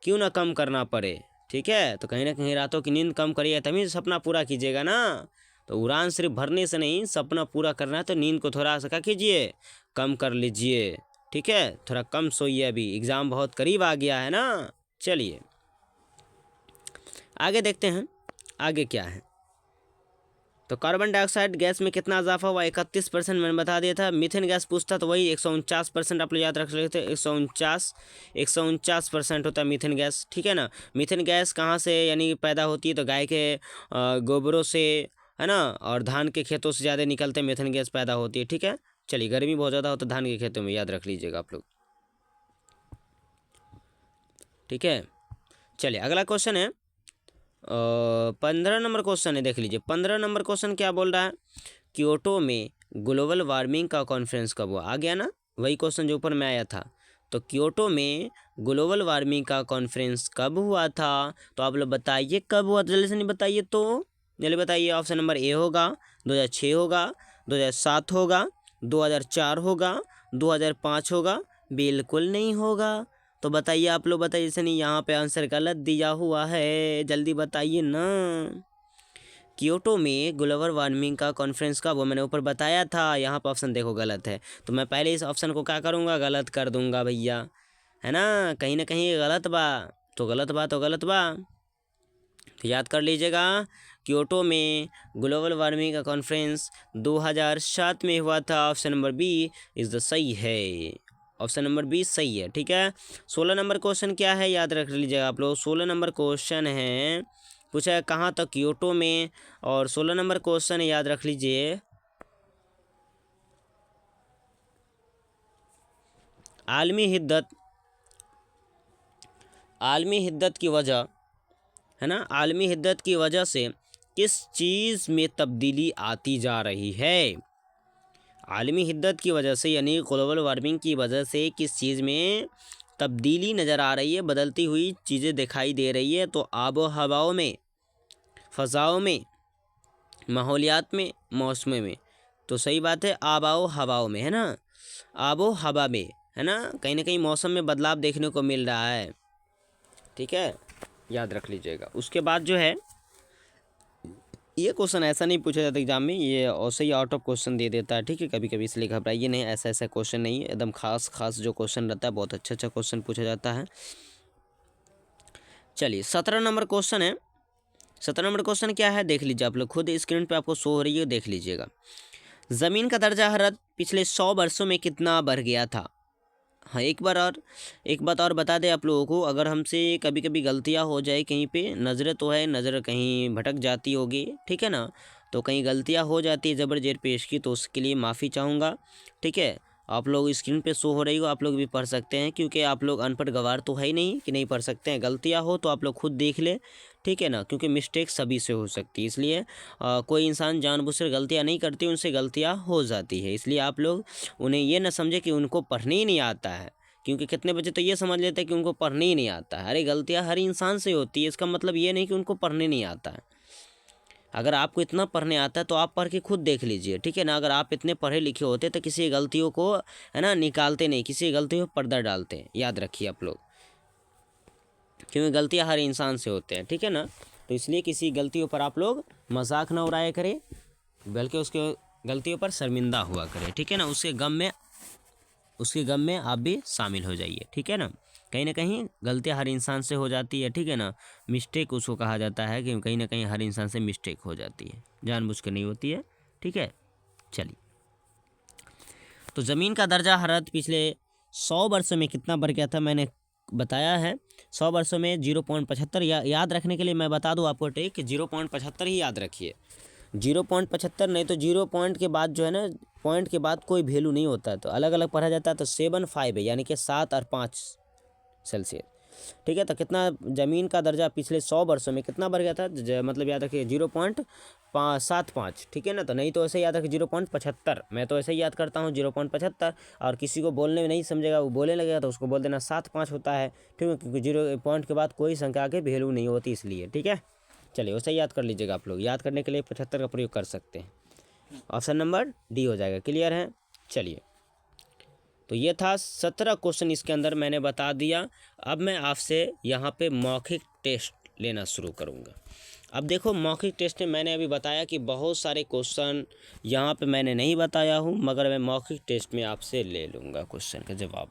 क्यों ना कम करना पड़े, ठीक है। तो कहीं ना कहीं रातों की नींद कम करिए, तभी सपना पूरा कीजिएगा ना। तो उड़ान सिर्फ भरने से नहीं, सपना पूरा करना है, तो नींद को थोड़ा सा क्या कीजिए, कम कर लीजिए, ठीक है। थोड़ा कम सोइए, अभी एग्ज़ाम बहुत करीब आ गया है ना। चलिए आगे देखते हैं, आगे क्या है। तो कार्बन डाइऑक्साइड गैस में कितना इजाफा हुआ, 31% मैंने बता दिया था। मीथेन गैस पूछता तो वही 149% आप लोग याद रख लेते, 149% होता है मीथेन गैस, ठीक है ना। मीथेन गैस कहाँ से यानी पैदा होती है, तो गाय के गोबरों से, है ना, और धान के खेतों से ज़्यादा निकलते मीथेन गैस पैदा होती है, ठीक है। चलिए, गर्मी बहुत ज़्यादा हो तो धान के खेतों में, याद रख लीजिएगा आप लोग, ठीक है। चलिए, अगला क्वेश्चन है 15 नंबर क्वेश्चन है, देख लीजिए 15 नंबर क्वेश्चन क्या बोल रहा है। क्योटो में ग्लोबल वार्मिंग का कॉन्फ्रेंस कब हुआ, आ गया ना, वही क्वेश्चन जो ऊपर में आया था। तो क्योटो में ग्लोबल वार्मिंग का कॉन्फ्रेंस कब हुआ था, तो आप लोग बताइए कब हुआ, जल्दी से नहीं बताइए तो जल्दी बताइए। ऑप्शन नंबर ए होगा 2006 होगा, 2007 होगा, 2004 होगा, 2005 होगा, बिल्कुल नहीं होगा। तो बताइए आप लोग, बताइए, जैसे नहीं यहाँ पे आंसर गलत दिया हुआ है, जल्दी बताइए ना। क्योटो में ग्लोबल वार्मिंग का कॉन्फ्रेंस का वो मैंने ऊपर बताया था, यहाँ पर ऑप्शन देखो गलत है, तो मैं पहले इस ऑप्शन को क्या करूँगा, गलत कर दूंगा भैया, है ना कहीं गलत बा, तो गलत बा तो गलत बा, तो याद कर लीजिएगा। क्योटो में ग्लोबल वार्मिंग का कॉन्फ्रेंस 2007 में हुआ था, option number B is the सही है, ऑप्शन नंबर बी सही है, ठीक है। 16 नंबर क्वेश्चन क्या है, याद रख लीजिएगा आप लोग। 16 नंबर क्वेश्चन है, पूछा है कहाँ तक क्योटो में, और 16 नंबर क्वेश्चन याद रख लीजिए, आलमी हिद्दत की वजह, है ना, आलमी हिद्दत की वजह से किस चीज़ में तब्दीली आती जा रही है। आलमी हिद्दत की वजह से यानी ग्लोबल वार्मिंग की वजह से किस चीज़ में तब्दीली नज़र आ रही है, बदलती हुई चीज़ें दिखाई दे रही है। तो आबो हवाओं में, फ़ज़ाओं में, माहौलियात में, मौसम में। तो सही बात है, आबो हवाओं में, है ना, आबो हवा में, है ना कहीं मौसम में बदलाव देखने को मिल रहा है, ठीक है, याद रख लीजिएगा। उसके बाद जो है, ये क्वेश्चन ऐसा नहीं पूछा जाता एग्जाम में, ये ऐसे ही आउट ऑफ क्वेश्चन दे देता है, ठीक है, कभी कभी, इसलिए घबराइए नहीं, ऐसा ऐसा क्वेश्चन नहीं है, एकदम खास जो क्वेश्चन रहता है, बहुत अच्छा क्वेश्चन पूछा जाता है। चलिए, 17 नंबर क्वेश्चन है। 17 नंबर क्वेश्चन क्या है, देख लीजिए आप लोग, खुद स्क्रीन पे आपको शो हो रही है, देख लीजिएगा। ज़मीन का दर्जा हरारत पिछले 100 वर्षों में कितना बढ़ गया था। हाँ, एक बात और बता दें आप लोगों को, अगर हमसे कभी कभी गलतियाँ हो जाए कहीं पे, नज़र तो है, नज़र कहीं भटक जाती होगी, ठीक है ना, तो कहीं गलतियाँ हो जाती है ज़बर जेर पेश की, तो उसके लिए माफ़ी चाहूँगा, ठीक है। आप लोग स्क्रीन पे शो हो रही हो, आप लोग भी पढ़ सकते हैं, क्योंकि आप लोग अनपढ़ गवार तो है ही नहीं कि नहीं पढ़ सकते हैं। गलतियाँ हो तो आप लोग खुद देख लें, ठीक है ना, क्योंकि मिस्टेक सभी से हो सकती है, इसलिए कोई इंसान जानबूझकर गलतियाँ नहीं करती, उनसे गलतियाँ हो जाती है, इसलिए आप लोग उन्हें ये ना समझे कि उनको पढ़ने ही नहीं आता है, क्योंकि कितने बच्चे तो ये समझ लेते हैं कि उनको पढ़ने ही नहीं आता है। अरे, गलतियाँ हर इंसान से होती है, इसका मतलब ये नहीं कि उनको पढ़ने नहीं आता है। अगर आपको इतना पढ़ने आता है तो आप पढ़ के खुद देख लीजिए, ठीक है ना। अगर आप इतने पढ़े लिखे होते तो किसी गलतियों को, है ना, निकालते नहीं, किसी गलतियों पर पर्दा डालते, याद रखिए आप लोग, क्योंकि गलतियाँ हर इंसान से होते हैं, ठीक है ना। तो इसलिए किसी गलतियों पर आप लोग मजाक ना उड़ाया करें, बल्कि उसके गलतियों पर शर्मिंदा हुआ करें, ठीक है ना। उसके गम में आप भी शामिल हो जाइए, ठीक है ना कहीं गलतियाँ हर इंसान से हो जाती है, ठीक है ना। मिस्टेक उसको कहा जाता है कि कहीं ना कहीं हर इंसान से मिस्टेक हो जाती है, जानबूझ के नहीं होती है, ठीक है। चलिए, तो ज़मीन का दर्जा हरारत पिछले 100 वर्षों में कितना बढ़ गया था, मैंने बताया है 100 वर्षों में 0.75, याद रखने के लिए मैं बता दूं आपको टेक, 0.75 ही याद रखिए, 0.75, नहीं तो 0 पॉइंट के बाद जो है ना, पॉइंट के बाद कोई वैल्यू नहीं होता है, तो अलग अलग पढ़ा जाता है। तो 7.5 है, यानी कि 7 और 5 सेल्सियस, ठीक है। तो कितना ज़मीन का दर्जा पिछले 100 वर्षों में कितना बढ़ गया था, मतलब याद रखिए 0.75, ठीक है ना। तो नहीं तो ऐसे याद रखिए 0.75, मैं तो ऐसे ही याद करता हूँ 0.75, और किसी को बोलने में नहीं समझेगा, वो बोलने लगेगा तो उसको बोल देना 7.5 होता है, ठीक है, क्योंकि 0 पॉइंट के बाद कोई संख्या के वैल्यू नहीं होती, इसलिए, ठीक है। चलिए, वैसे याद कर लीजिएगा आप लोग, याद करने के लिए 75 का प्रयोग कर सकते हैं, ऑप्शन नंबर डी हो जाएगा, क्लियर है। चलिए, तो ये था 17 क्वेश्चन, इसके अंदर मैंने बता दिया। अब मैं आपसे यहाँ पे मौखिक टेस्ट लेना शुरू करूँगा। अब देखो, मौखिक टेस्ट में मैंने अभी बताया कि बहुत सारे क्वेश्चन यहाँ पे मैंने नहीं बताया हूँ, मगर मैं मौखिक टेस्ट में आपसे ले लूँगा क्वेश्चन का जवाब।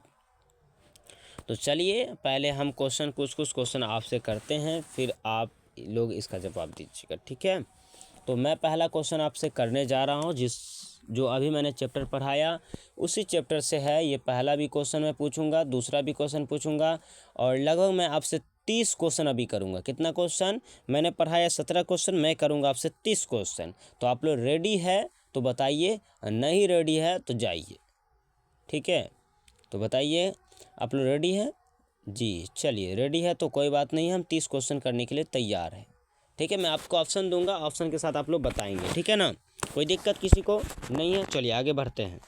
तो चलिए, पहले हम कुछ क्वेश्चन आपसे करते हैं, फिर आप लोग इसका जवाब दीजिएगा, ठीक है। तो मैं पहला क्वेश्चन आपसे करने जा रहा हूँ, जो अभी मैंने चैप्टर पढ़ाया उसी चैप्टर से है। ये पहला भी क्वेश्चन मैं पूछूंगा, दूसरा भी क्वेश्चन पूछूंगा, और लगभग मैं आपसे 30 क्वेश्चन अभी करूंगा। कितना क्वेश्चन मैंने पढ़ाया? 17 क्वेश्चन, मैं करूंगा आपसे 30 क्वेश्चन। तो आप लोग रेडी है तो बताइए, नहीं रेडी है तो जाइए। ठीक है, तो बताइए आप लोग रेडी हैं? जी चलिए, रेडी है तो कोई बात नहीं, हम 30 क्वेश्चन करने के लिए तैयार हैं। ठीक है, मैं आपको ऑप्शन दूंगा, ऑप्शन के साथ आप लोग बताएंगे। ठीक है ना, कोई दिक्कत किसी को नहीं है? चलिए आगे बढ़ते हैं।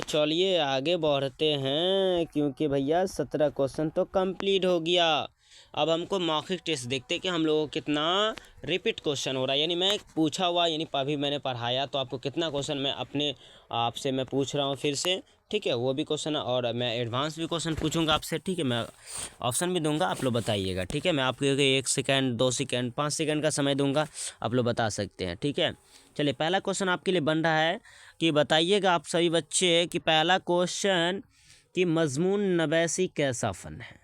चलिए आगे बढ़ते हैं, क्योंकि भैया 17 क्वेश्चन तो कंप्लीट हो गया। अब हमको मौखिक टेस्ट देखते कि हम लोगों को कितना रिपीट क्वेश्चन हो रहा है, यानी मैं पूछा हुआ, यानी अभी मैंने पढ़ाया तो आपको कितना क्वेश्चन मैं अपने आपसे मैं पूछ रहा हूँ फिर से। ठीक है, वो भी क्वेश्चन, और मैं एडवांस भी क्वेश्चन पूछूंगा आपसे। ठीक है, मैं ऑप्शन भी दूंगा, आप लोग बताइएगा। ठीक है, मैं आपको 1 सेकेंड, 2 सेकेंड, 5 सेकेंड का समय दूंगा, आप लोग बता सकते हैं। ठीक है, चलिए पहला क्वेश्चन आपके लिए बन रहा है कि बताइएगा आप सभी बच्चे कि पहला क्वेश्चन कि मजमून नवैसी कैसा फ़न है।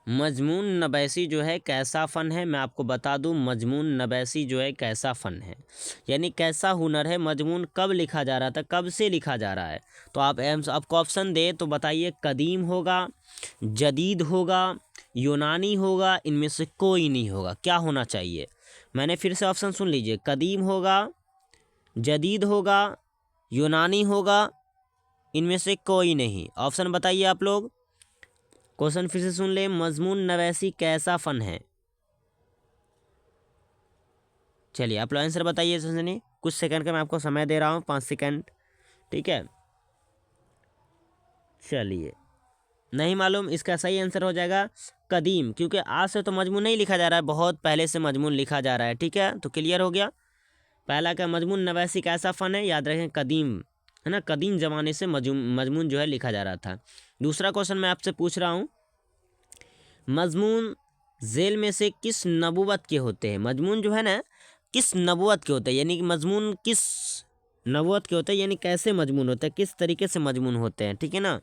मजमून नवैसी जो है कैसा फ़न है, मैं आपको बता दूं, मजमून नवैसी जो है कैसा फ़न है, यानी कैसा हुनर है। मजमून कब लिखा जा रहा था, कब से लिखा जा रहा है? तो आपको ऑप्शन दे तो बताइए, कदीम होगा, जदीद होगा, यूनानी होगा, इनमें से कोई नहीं होगा। क्या होना चाहिए? मैंने फिर से ऑप्शन सुन लीजिए, कदीम होगा, जदीद होगा, यूनानी होगा, इनमें से कोई नहीं। ऑप्शन बताइए आप लोग। क्वेश्चन फिर से सुन ले, मजमून नवैसी कैसा फ़न है। चलिए आप लोग आंसर बताइए। सुनिए, कुछ सेकंड का मैं आपको समय दे रहा हूँ, 5 सेकंड। ठीक है, चलिए नहीं मालूम, इसका सही आंसर हो जाएगा कदीम, क्योंकि आज से तो मजमून नहीं लिखा जा रहा है, बहुत पहले से मजमून लिखा जा रहा है। ठीक है, तो क्लियर हो गया। पहला का मजमून नवैसी कैसा फ़न है, याद रखें कदीम है ना, कदीम ज़माने से मजमून जो है लिखा जा रहा था। दूसरा क्वेश्चन मैं आपसे पूछ रहा हूँ, मजमून जेल में से किस नबूवत के होते हैं? मजमून जो है ना किस नबूवत के होते हैं, यानी कि मजमून किस नबूवत के होते हैं, यानी कैसे मजमून होते हैं, किस तरीके से मजमून होते हैं। ठीक है ना,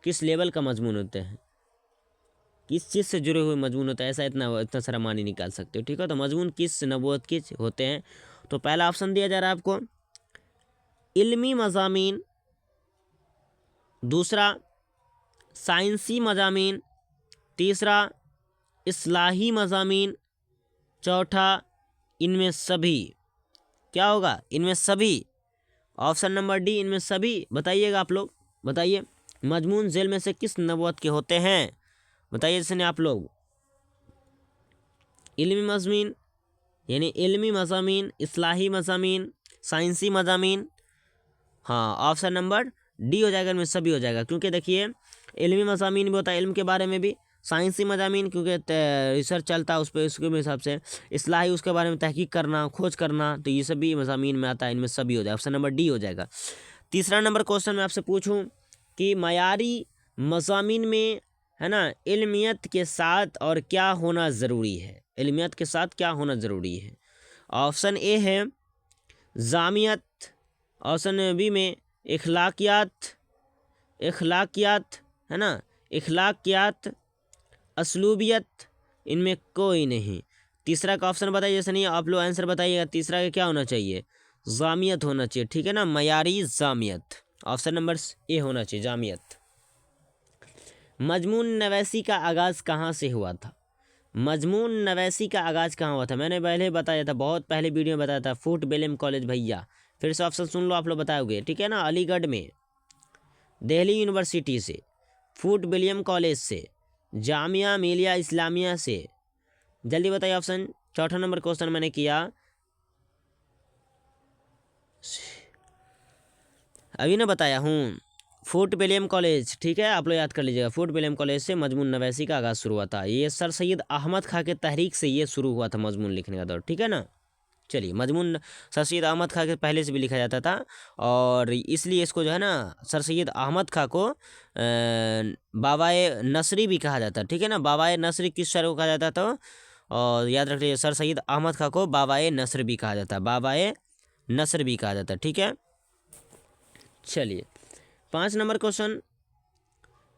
किस लेवल का मजमून होते हैं, किस चीज़ से जुड़े हुए मजमून होता है, ऐसा इतना सारा मानी निकाल सकते हो। ठीक है, तो मजमून किस नबूवत के होते हैं? तो पहला ऑप्शन दिया जा रहा है आपको, इल्मी मज़ामीन, दूसरा साइंसी मज़ामीन, तीसरा इस्लाही मज़ामीन, चौथा इनमें सभी। क्या होगा? इनमें सभी। ऑप्शन नंबर डी, इनमें सभी। बताइएगा आप लोग, बताइए मजमून जेल में से किस नबूवत के होते हैं? बताइए जैसे आप लोग। इल्मी मज़ामीन यानी इल्मी मज़ामीन, इस्लाही मज़ामीन, साइंसी मज़ामीन। हाँ, ऑप्शन नंबर डी हो जाएगा, इनमें सभी हो जाएगा। क्योंकि देखिए इल्मी मज़ामीन भी होता है, इल्म के बारे में भी, साइंसी मज़ामीन क्योंकि रिसर्च चलता है उस पर, उसके हिसाब से, इस्लाही उसके बारे में तहकीक करना, खोज करना, तो ये सभी मज़ामीन में आता है, इनमें सभी हो जाएगा। ऑप्शन नंबर डी हो जाएगा। तीसरा नंबर क्वेश्चन मैं आपसे पूछूं कि मयारी मज़ामीन में है ना इल्मियत के साथ और क्या होना ज़रूरी है? इल्मियत के साथ क्या होना ज़रूरी है? ऑप्शन ए है जामियत, ऑप्शन बी में इखलाकियात, है ना, इखलाकियात, असलूबियत, इनमें कोई नहीं। तीसरा का ऑप्शन बताइए, जैसे नहीं आप लोग आंसर बताइएगा। तीसरा का क्या होना चाहिए? जामियत होना चाहिए। ठीक है ना, मयारी जामियत। ऑप्शन नंबर ए होना चाहिए, जामियत। मजमून नवैसी का आगाज़ कहाँ से हुआ था? मजमून नवैसी का आगाज़ कहाँ हुआ था? मैंने पहले बताया था, बहुत पहले वीडियो में बताया था, फूट विलियम कॉलेज। भैया फिर से ऑप्शन सुन लो, आप लोग बताओगे। ठीक है ना, अलीगढ़ में, दिल्ली यूनिवर्सिटी से, फूट विलियम कॉलेज से, जामिया मिलिया इस्लामिया से। जल्दी बताइए ऑप्शन। चौथा नंबर क्वेश्चन मैंने किया, अभी ना बताया हूँ, फूट विलियम कॉलेज। ठीक है, आप लोग याद कर लीजिएगा, फूट विलियम कॉलेज से मजमून नवैसी का आगाज़ शुरू हुआ था। ये सर सैयद अहमद खां के तहरीक से ये शुरू हुआ था मजमून लिखने का दौर। ठीक है ना, चलिए मजमून सर सैयद अहमद खां के पहले से भी लिखा जाता था, और इसलिए इसको जो है ना सर सैयद अहमद खां को बाबाए नसरी भी कहा जाता है। ठीक है ना, बाबाए नसरी किस शर को कहा जाता था? और याद रख लीजिए, सर सैयद अहमद खां को बाबाए नसर भी कहा जाता है, बाबाए नसर भी कहा जाता है। ठीक है, चलिए 5 नंबर क्वेश्चन,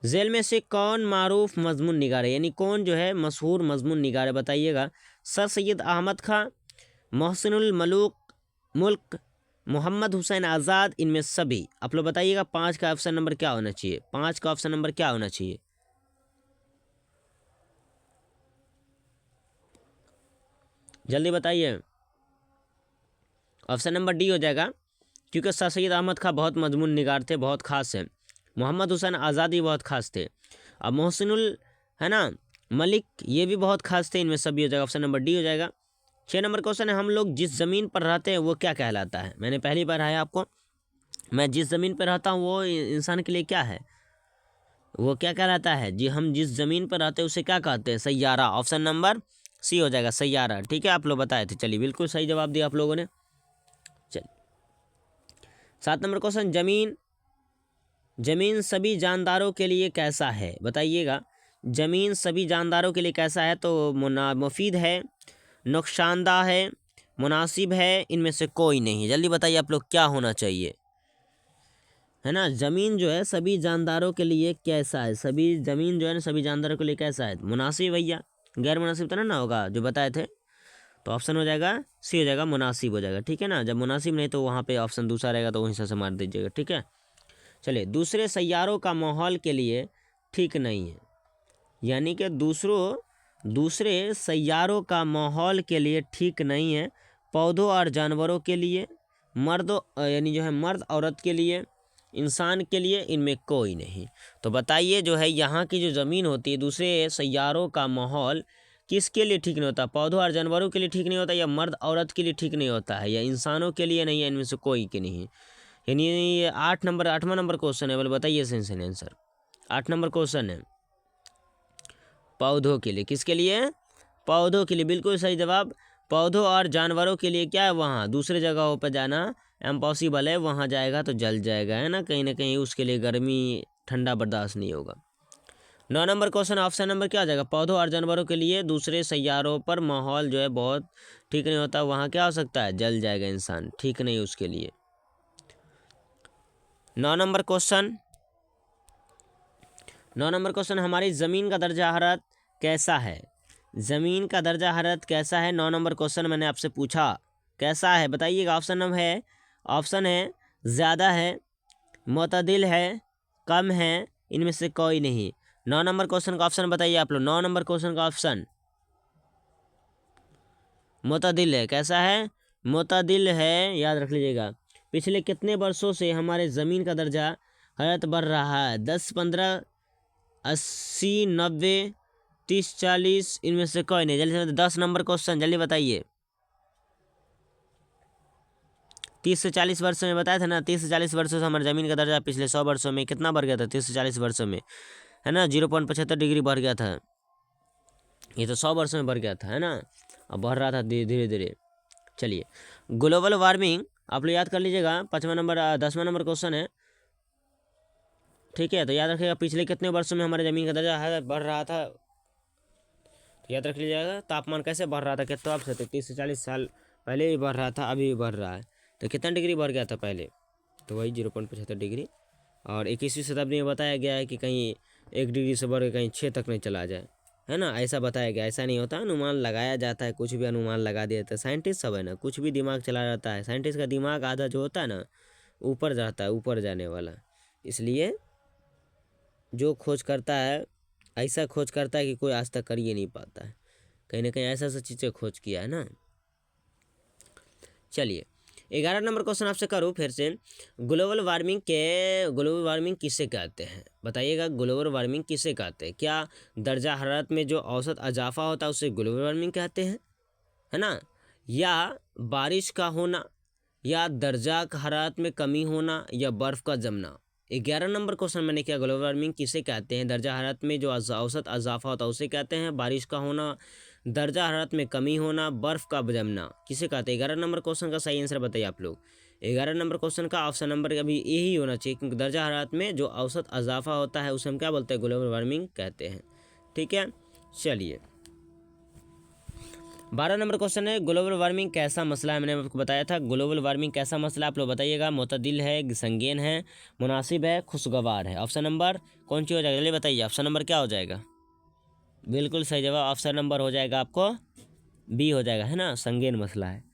जेल में से कौन मारूफ मजमून निगार है, यानी कौन जो है मशहूर मजमून निगार है, बताइएगा। सर सैयद अहमद खां, मोहसिनुल मलूक मुल्क, मोहम्मद हुसैन आज़ाद, इनमें सभी। आप लोग बताइएगा 5 का ऑप्शन नंबर क्या होना चाहिए, 5 का ऑप्शन नंबर क्या होना चाहिए। जल्दी बताइए। ऑप्शन नंबर डी हो जाएगा, क्योंकि सर सैयद अहमद खां बहुत मजमून निगार थे, बहुत खास है। मोहम्मद हुसैन आज़ादी बहुत खास थे। अब मोहसिनुल है ना मलिक, ये भी बहुत खास थे। इनमें सभी हो जाएगा, ऑप्शन नंबर डी हो जाएगा। 6 नंबर क्वेश्चन है, हम लोग जिस ज़मीन पर रहते हैं वो क्या कहलाता है। मैंने पहली बार आया आपको, मैं जिस ज़मीन पर रहता हूँ वो इंसान के लिए क्या है, वो क्या कहलाता है जी। हम जिस ज़मीन पर रहते हैं उसे क्या कहते हैं, सैयारा। ऑप्शन नंबर सी हो जाएगा, सैयारा। ठीक है, आप लोग बताए थे। चलिए, बिल्कुल सही जवाब दिया आप लोगों ने। चलिए 7 नंबर क्वेश्चन, जमीन सभी जानदारों के लिए कैसा है, बताइएगा। जमीन सभी जानदारों के लिए कैसा है, तो मुफीद है, नुकसानदा है, मुनासिब है, इनमें से कोई नहीं। जल्दी बताइए आप लोग क्या होना चाहिए, है ना। ज़मीन जो है सभी जानदारों के लिए कैसा है, सभी ज़मीन जो है ना सभी जानदारों के लिए कैसा है, मुनासिब भैया। गैर मुनासिब तो ना होगा जो बताए थे, तो ऑप्शन हो जाएगा सी हो जाएगा, मुनासिब हो जाएगा। ठीक है ना, जब मुनासिब नहीं तो वहाँ पे ऑप्शन दूसरा रहेगा, तो वहीं से मार दीजिएगा। ठीक है, चलिए। दूसरे सैयारों का माहौल के लिए ठीक नहीं है, यानी कि दूसरे सैयारों का माहौल के लिए ठीक नहीं है। पौधों और जानवरों के लिए, यानी जो है मर्द औरत के लिए, इंसान के लिए, इनमें कोई नहीं। तो बताइए जो है यहाँ की जो ज़मीन होती है, दूसरे सैयारों का माहौल किसके लिए ठीक नहीं होता, पौधों और जानवरों के लिए ठीक नहीं होता, या मर्द औरत के लिए ठीक नहीं होता है, या इंसानों के लिए नहीं है, इनमें से कोई के नहीं। यानी ये 8वां नंबर क्वेश्चन है। बोले बताइए सही आंसर। 8 नंबर क्वेश्चन है, पौधों के लिए। किसके लिए, पौधों के लिए। बिल्कुल सही जवाब। पौधों और जानवरों के लिए क्या है, वहाँ दूसरे जगहों पर जाना इम्पॉसिबल है, वहाँ जाएगा तो जल जाएगा, है ना, कहीं ना कहीं उसके लिए गर्मी ठंडा बर्दाश्त नहीं होगा। 9 नंबर क्वेश्चन, ऑप्शन नंबर क्या आ जाएगा, पौधों और जानवरों के लिए दूसरे सैयारों पर माहौल जो है बहुत ठीक नहीं होता, वहाँ क्या हो सकता है, जल जाएगा इंसान, ठीक नहीं उसके लिए। 9 नंबर क्वेश्चन, 9 नंबर क्वेश्चन, हमारी ज़मीन का दर्जा हरारत कैसा है, ज़मीन का दर्जा हरारत कैसा है। 9 नंबर क्वेश्चन मैंने आपसे पूछा कैसा है, बताइएगा। ऑप्शन है ज़्यादा है, मुतदिल है, कम है, इनमें से कोई नहीं। 9 नंबर क्वेश्चन का ऑप्शन बताइए आप लोग। 9 नंबर क्वेश्चन का ऑप्शन मुतदिल है। कैसा है, मुतदिल है, याद रख लीजिएगा। पिछले कितने वर्षों से हमारे ज़मीन का दर्जा हरारत बढ़ रहा है, 10, 15, 80, 90, 30, 40, इनमें से कोई नहीं। जल्दी से 10 नंबर क्वेश्चन जल्दी बताइए। 30 से 40 वर्षों में बताया था ना, 30 से 40 वर्षों से हमारे ज़मीन का दर्जा पिछले 100 वर्षों में कितना बढ़ गया था, 30 से 40 वर्षों में, है ना, 0.75 डिग्री बढ़ गया था। ये तो 100 वर्षों में बढ़ गया था, है ना, अब बढ़ रहा था धीरे धीरे। चलिए, ग्लोबल वार्मिंग आप लोग याद कर लीजिएगा। 5वां नंबर 10वां नंबर क्वेश्चन है। ठीक है, तो याद रखिएगा पिछले कितने वर्षों में हमारे ज़मीन का दर्जा है बढ़ रहा था, तो याद रख लीजिएगा। तापमान कैसे बढ़ रहा था, कितना से, तो 30 से 40 साल पहले भी बढ़ रहा था, अभी भी बढ़ रहा है। तो कितना डिग्री बढ़ गया था पहले, तो वही 0.75 डिग्री। और 21वीं शताब्दी में बताया गया है कि कहीं 1 डिग्री से बढ़ के कहीं 6 तक नहीं चला जाए, है ना, ऐसा बताया गया। ऐसा नहीं होता, अनुमान लगाया जाता है, कुछ भी अनुमान लगा दिया जाता है। साइंटिस्ट सब है ना, कुछ भी दिमाग चला जाता है। साइंटिस्ट का दिमाग आधा जो होता है ना ऊपर जाता है, ऊपर जाने वाला। इसलिए जो खोज करता है ऐसा खोज करता है कि कोई आज तक कर ही नहीं पाता है, कहीं ना कहीं ऐसा ऐसा चीज़ें खोज किया है ना। चलिए 11 नंबर क्वेश्चन आपसे करूँ फिर से। ग्लोबल वार्मिंग किसे कहते हैं, बताइएगा। ग्लोबल वार्मिंग किसे कहते हैं, क्या दर्जा हरारत में जो औसत इजाफा होता है उसे ग्लोबल वार्मिंग कहते हैं, है ना, या बारिश का होना, या दर्जा हरारत में कमी होना, या बर्फ़ का जमना। 11 नंबर क्वेश्चन मैंने किया, ग्लोबल वार्मिंग किसे कहते हैं, दर्जा हरारत में जो औसत इजाफा होता है उसे कहते हैं, बारिश का होना, दर्जा हरारत में कमी होना, बर्फ़ का जमना किसे कहते हैं। 11 नंबर क्वेश्चन का सही आंसर बताइए आप लोग। 11 नंबर क्वेश्चन का ऑप्शन नंबर अभी यही होना चाहिए, क्योंकि दर्जा हरारत में जो औसत इजाफा होता है उसे हम क्या बोलते हैं, ग्लोबल वार्मिंग कहते हैं। ठीक है, चलिए 12 नंबर क्वेश्चन है ग्लोबल वार्मिंग कैसा मसला है। मैंने आपको बताया था ग्लोबल वार्मिंग कैसा मसला, आप लोग बताइएगा। मुतदिल है, संगीन है, मुनासिब है, खुशगवार है। ऑप्शन नंबर कौन सी हो जाएगा जल्दी बताइए। ऑप्शन नंबर क्या हो जाएगा? बिल्कुल सही जवाब ऑप्शन नंबर हो जाएगा आपको बी हो जाएगा, है ना, संगीन मसला है।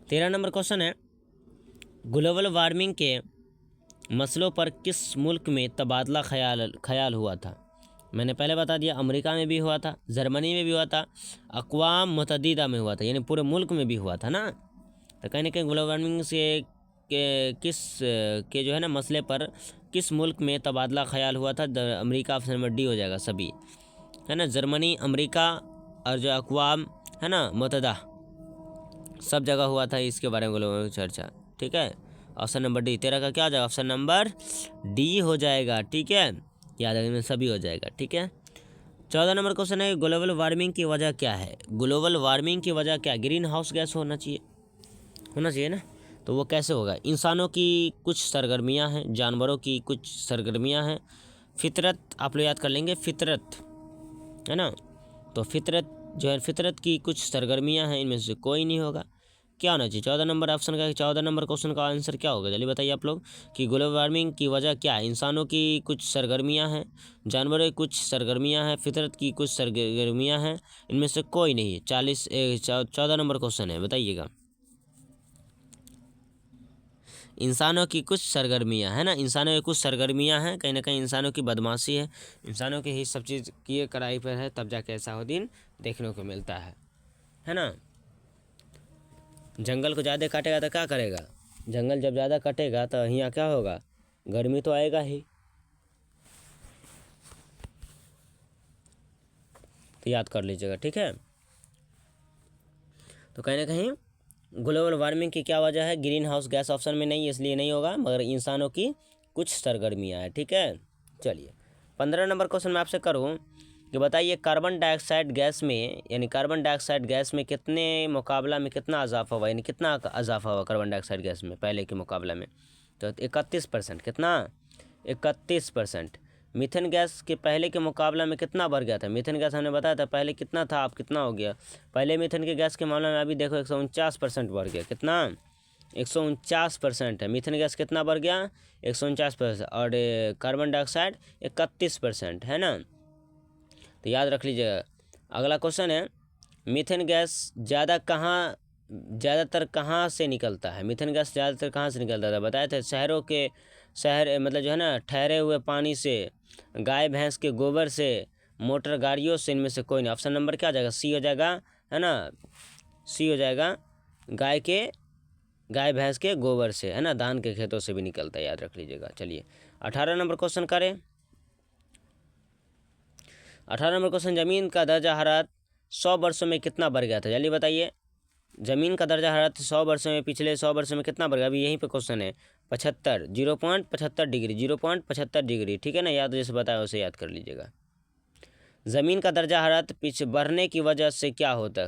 तेरह नंबर क्वेश्चन है ग्लोबल वार्मिंग के मसलों पर किस मुल्क में तबादला ख्याल हुआ था। मैंने पहले बता दिया अमेरिका में भी हुआ था, जर्मनी में भी हुआ था, अक़वाम मुत्तहिदा में हुआ था, यानी पूरे मुल्क में भी हुआ था ना। तो कहीं ना कहीं ग्लोबल वार्मिंग से के जो है ना मसले पर किस मुल्क में तबादला ख्याल हुआ था। अमेरिका ऑप्शन नंबर डी हो जाएगा सभी, है ना। जर्मनी, अमेरिका और जो अक़वाम है ना मुत्तहिदा, सब जगह हुआ था इसके बारे में ग्लोबल चर्चा, ठीक है। ऑप्शन नंबर डी तेरह का क्या हो जाएगा? ऑप्शन नंबर डी हो जाएगा, ठीक है, याद रखने में सभी हो जाएगा, ठीक है। 14 नंबर क्वेश्चन है ग्लोबल वार्मिंग की वजह क्या है। ग्लोबल वार्मिंग की वजह क्या? ग्रीन हाउस गैस होना चाहिए ना। तो वो कैसे होगा? इंसानों की कुछ सरगर्मियां हैं, जानवरों की कुछ सरगर्मियां हैं, फितरत, आप लोग याद कर लेंगे फितरत, है ना। तो फितरत जो है, फितरत की कुछ सरगर्मियां हैं, इनमें से कोई नहीं होगा। क्या होना चाहिए 14 नंबर ऑप्शन का? 14 नंबर क्वेश्चन का आंसर क्या होगा जल्दी बताइए आप लोग कि ग्लोबल वार्मिंग की वजह क्या है। इंसानों की कुछ सरगर्मियां हैं, जानवरों की कुछ सरगर्मियां हैं, फितरत की कुछ सरगर्मियां हैं, इनमें से कोई नहीं है। 14 नंबर क्वेश्चन है, बताइएगा। इंसानों की कुछ सरगर्मियां है ना, इंसानों की कुछ सरगर्मियां हैं, कहीं ना कहीं इंसानों की बदमाशी है, इंसानों की ही सब चीज़ किए कराई पर है, तब जाके ऐसा हो दिन देखने को मिलता है ना। जंगल को ज़्यादा काटेगा तो क्या करेगा? जंगल जब ज़्यादा कटेगा तो यहाँ क्या होगा? गर्मी तो आएगा ही। तो याद कर लीजिएगा, ठीक है। तो कहीं ना कहीं ग्लोबल वार्मिंग की क्या वजह है? ग्रीन हाउस गैस ऑप्शन में नहीं, इसलिए नहीं होगा, मगर इंसानों की कुछ सरगर्मियाँ हैं, ठीक है। चलिए 15 नंबर क्वेश्चन मैं आपसे करूँ कि बताइए कार्बन डाइऑक्साइड गैस में, यानी कार्बन डाइऑक्साइड गैस में कितने मुकाबला में कितना इजाफा हुआ, यानी कितना इजाफा हुआ कार्बन डाइऑक्साइड गैस में पहले के मुकाबला में? तो 31%। कितना? 31%। मीथेन गैस के पहले के मुकाबला में कितना बढ़ गया था? मीथेन गैस हमने बताया था पहले कितना था, अब कितना हो गया? पहले मीथेन के गैस के मामले में अभी देखो 149% बढ़ गया। कितना? 149% है। मीथेन गैस कितना बढ़ गया? 149%। और कार्बन डाइऑक्साइड 31%, है ना। तो याद रख लीजिएगा। अगला क्वेश्चन है मीथेन गैस ज़्यादातर कहाँ से निकलता है? मीथेन गैस ज़्यादातर कहाँ से निकलता था? बताए थे शहर मतलब जो है ना ठहरे हुए पानी से, गाय भैंस के गोबर से, मोटर गाड़ियों से, इनमें से कोई नहीं। ऑप्शन नंबर क्या हो जाएगा? सी हो जाएगा, है ना, सी हो जाएगा। गाय भैंस के गोबर से, है ना, धान के खेतों से भी निकलता है, याद रख लीजिएगा। चलिए 18 नंबर क्वेश्चन करें। 18 नंबर क्वेश्चन ज़मीन का दर्जा हरारत 100 वर्षों में कितना बढ़ गया था? जल्दी बताइए। ज़मीन का दर्जा हरारत 100 वर्षों में, पिछले 100 वर्षों में कितना बढ़ गया? अभी यहीं पे क्वेश्चन है 75, 0.75 डिग्री, 0.75 डिग्री, ठीक है ना। याद जैसे बताया उसे याद कर लीजिएगा। ज़मीन का दर्जा हरारत पीछे बढ़ने की वजह से क्या होता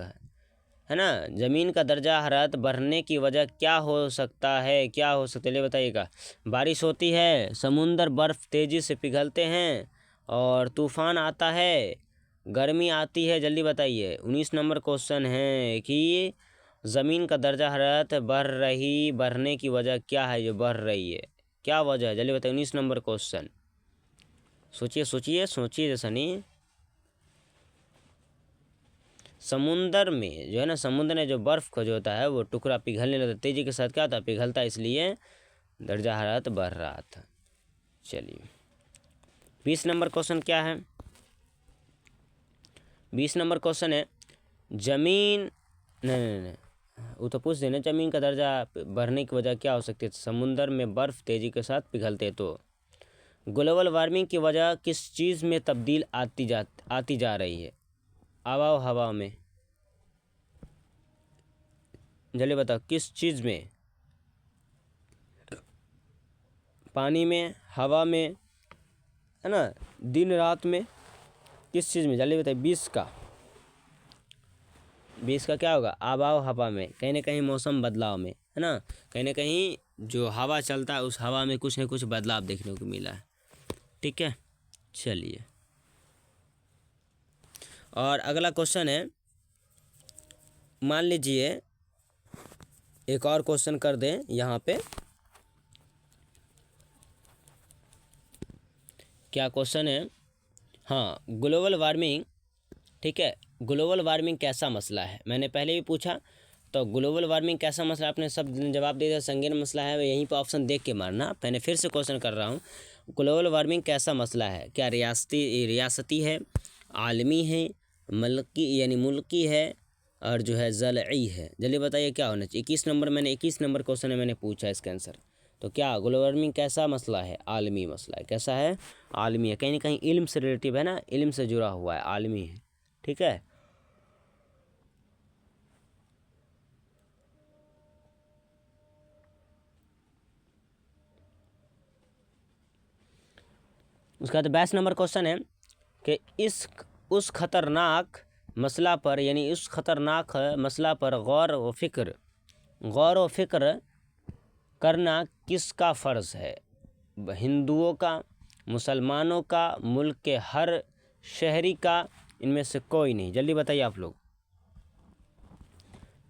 है ना। ज़मीन का दर्जा हरारत बढ़ने की वजह क्या हो सकता है? क्या हो सकता है ये बताइएगा। बारिश होती है, समुंदर बर्फ़ तेज़ी से पिघलते हैं, और तूफ़ान आता है, गर्मी आती है। जल्दी बताइए। 19 नंबर क्वेश्चन है कि ज़मीन का दर्जा हरारत बढ़ने की वजह क्या है जो बढ़ रही है? क्या वजह है जल्दी बताइए। 19 नंबर क्वेश्चन। सोचिए सोचिए सोचिए, जैसा नहीं। समुंदर में जो है ना, समुद्र में जो बर्फ़ को जो होता है वो टुकड़ा पिघलने लगता है, तेज़ी के साथ क्या होता है? पिघलता है, इसलिए दर्जा हरारत बढ़ रहा था। चलिए 20 नंबर क्वेश्चन क्या है? 20 नंबर क्वेश्चन है ज़मीन नहीं, वो तो पूछ देना। ज़मीन का दर्जा बढ़ने की वजह क्या हो सकती है? समुंदर में बर्फ़ तेज़ी के साथ पिघलते। तो ग्लोबल वार्मिंग की वजह किस चीज़ में तब्दील आती जा रही है? आवा हवा में। जल्दी बताओ किस चीज़ में? पानी में, हवा में, है ना, दिन रात में, किस चीज़ में? जल्दी बताइए। 20 का क्या होगा? आवाव हवा में, कहीं ना कहीं मौसम बदलाव में, है ना, कहीं ना कहीं जो हवा चलता है उस हवा में कुछ न कुछ बदलाव देखने को मिला है। ठीक है, चलिए। और अगला क्वेश्चन है, मान लीजिए एक और क्वेश्चन कर दें यहाँ पे। क्या क्वेश्चन है? हाँ, ग्लोबल वार्मिंग, ठीक है, ग्लोबल वार्मिंग कैसा मसला है, मैंने पहले भी पूछा। तो ग्लोबल वार्मिंग कैसा मसला, आपने सब जवाब दे दिया, संगीन मसला है, यहीं पर ऑप्शन देख के मारना। मैंने फिर से क्वेश्चन कर रहा हूँ, ग्लोबल वार्मिंग कैसा मसला है? क्या रियासती है, आलमी है, मल्की यानी मुल्की है, और जो है ज़लई है? जल्दी बताइए क्या होना चाहिए। 21 नंबर क्वेश्चन है, मैंने पूछा इसका आंसर। तो क्या ग्लोबल वार्मिंग कैसा मसला है? आलमी मसला है। कैसा है? आलमी है। कहीं ना कहीं इल्म से रिलेटिव है ना, इल्म से जुड़ा हुआ है, आलमी है। ठीक है, उसका बाद 22 नंबर क्वेश्चन है कि उस खतरनाक मसला पर, यानी उस खतरनाक मसला पर गौर व फिक्र करना किसका फ़र्ज़ है? हिंदुओं का, मुसलमानों का, मुल्क के हर शहरी का, इनमें से कोई नहीं? जल्दी बताइए आप लोग।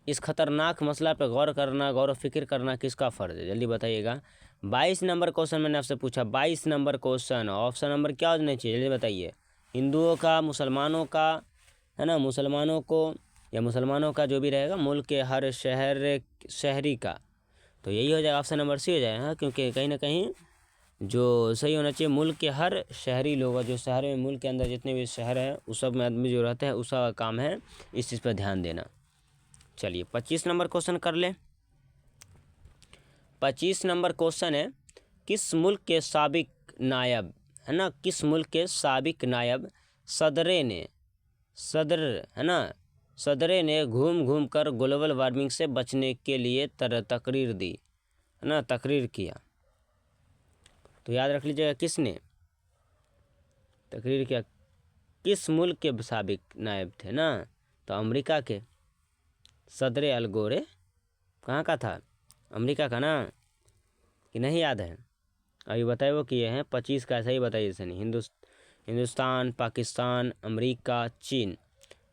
इस खतरनाक मसला पर गौर व फिक्र करना किसका फ़र्ज़ है? जल्दी बताइएगा। 22 नंबर क्वेश्चन मैंने आपसे पूछा, 22 नंबर क्वेश्चन। ऑप्शन नंबर क्या होना चाहिए? जल्दी बताइए। हिंदुओं का, मुसलमानों का, है ना, मुसलमानों को या मुसलमानों का जो भी रहेगा, मुल्क के हर शहरी का। तो यही हो जाएगा, ऑप्शन नंबर सी हो जाएगा। हाँ, क्योंकि कहीं ना कहीं जो सही होना चाहिए, मुल्क के हर शहरी लोग, जो शहर में, मुल्क के अंदर जितने भी शहर हैं उस सब में आदमी जो रहते हैं, उसका काम है इस चीज़ पर ध्यान देना। चलिए 25 नंबर क्वेश्चन कर ले। 25 नंबर क्वेश्चन है, किस मुल्क के साबिक नायब, है ना, किस मुल्क के साबिक नायब सदरे ने घूम घूम कर ग्लोबल वार्मिंग से बचने के लिए तकरीर दी, है ना, तकरीर किया? तो याद रख लीजिएगा, किसने तकरीर किया? किस मुल्क के साबिक नायब थे ना? तो अमेरिका के सदर अल गोरे। कहाँ का था? अमेरिका का ना, कि नहीं याद है? अभी बताए वो किए हैं। 25 का ऐसा ही बताइए, जैसे नहीं। हिंदुस्तान, पाकिस्तान, अमेरिका, चीन।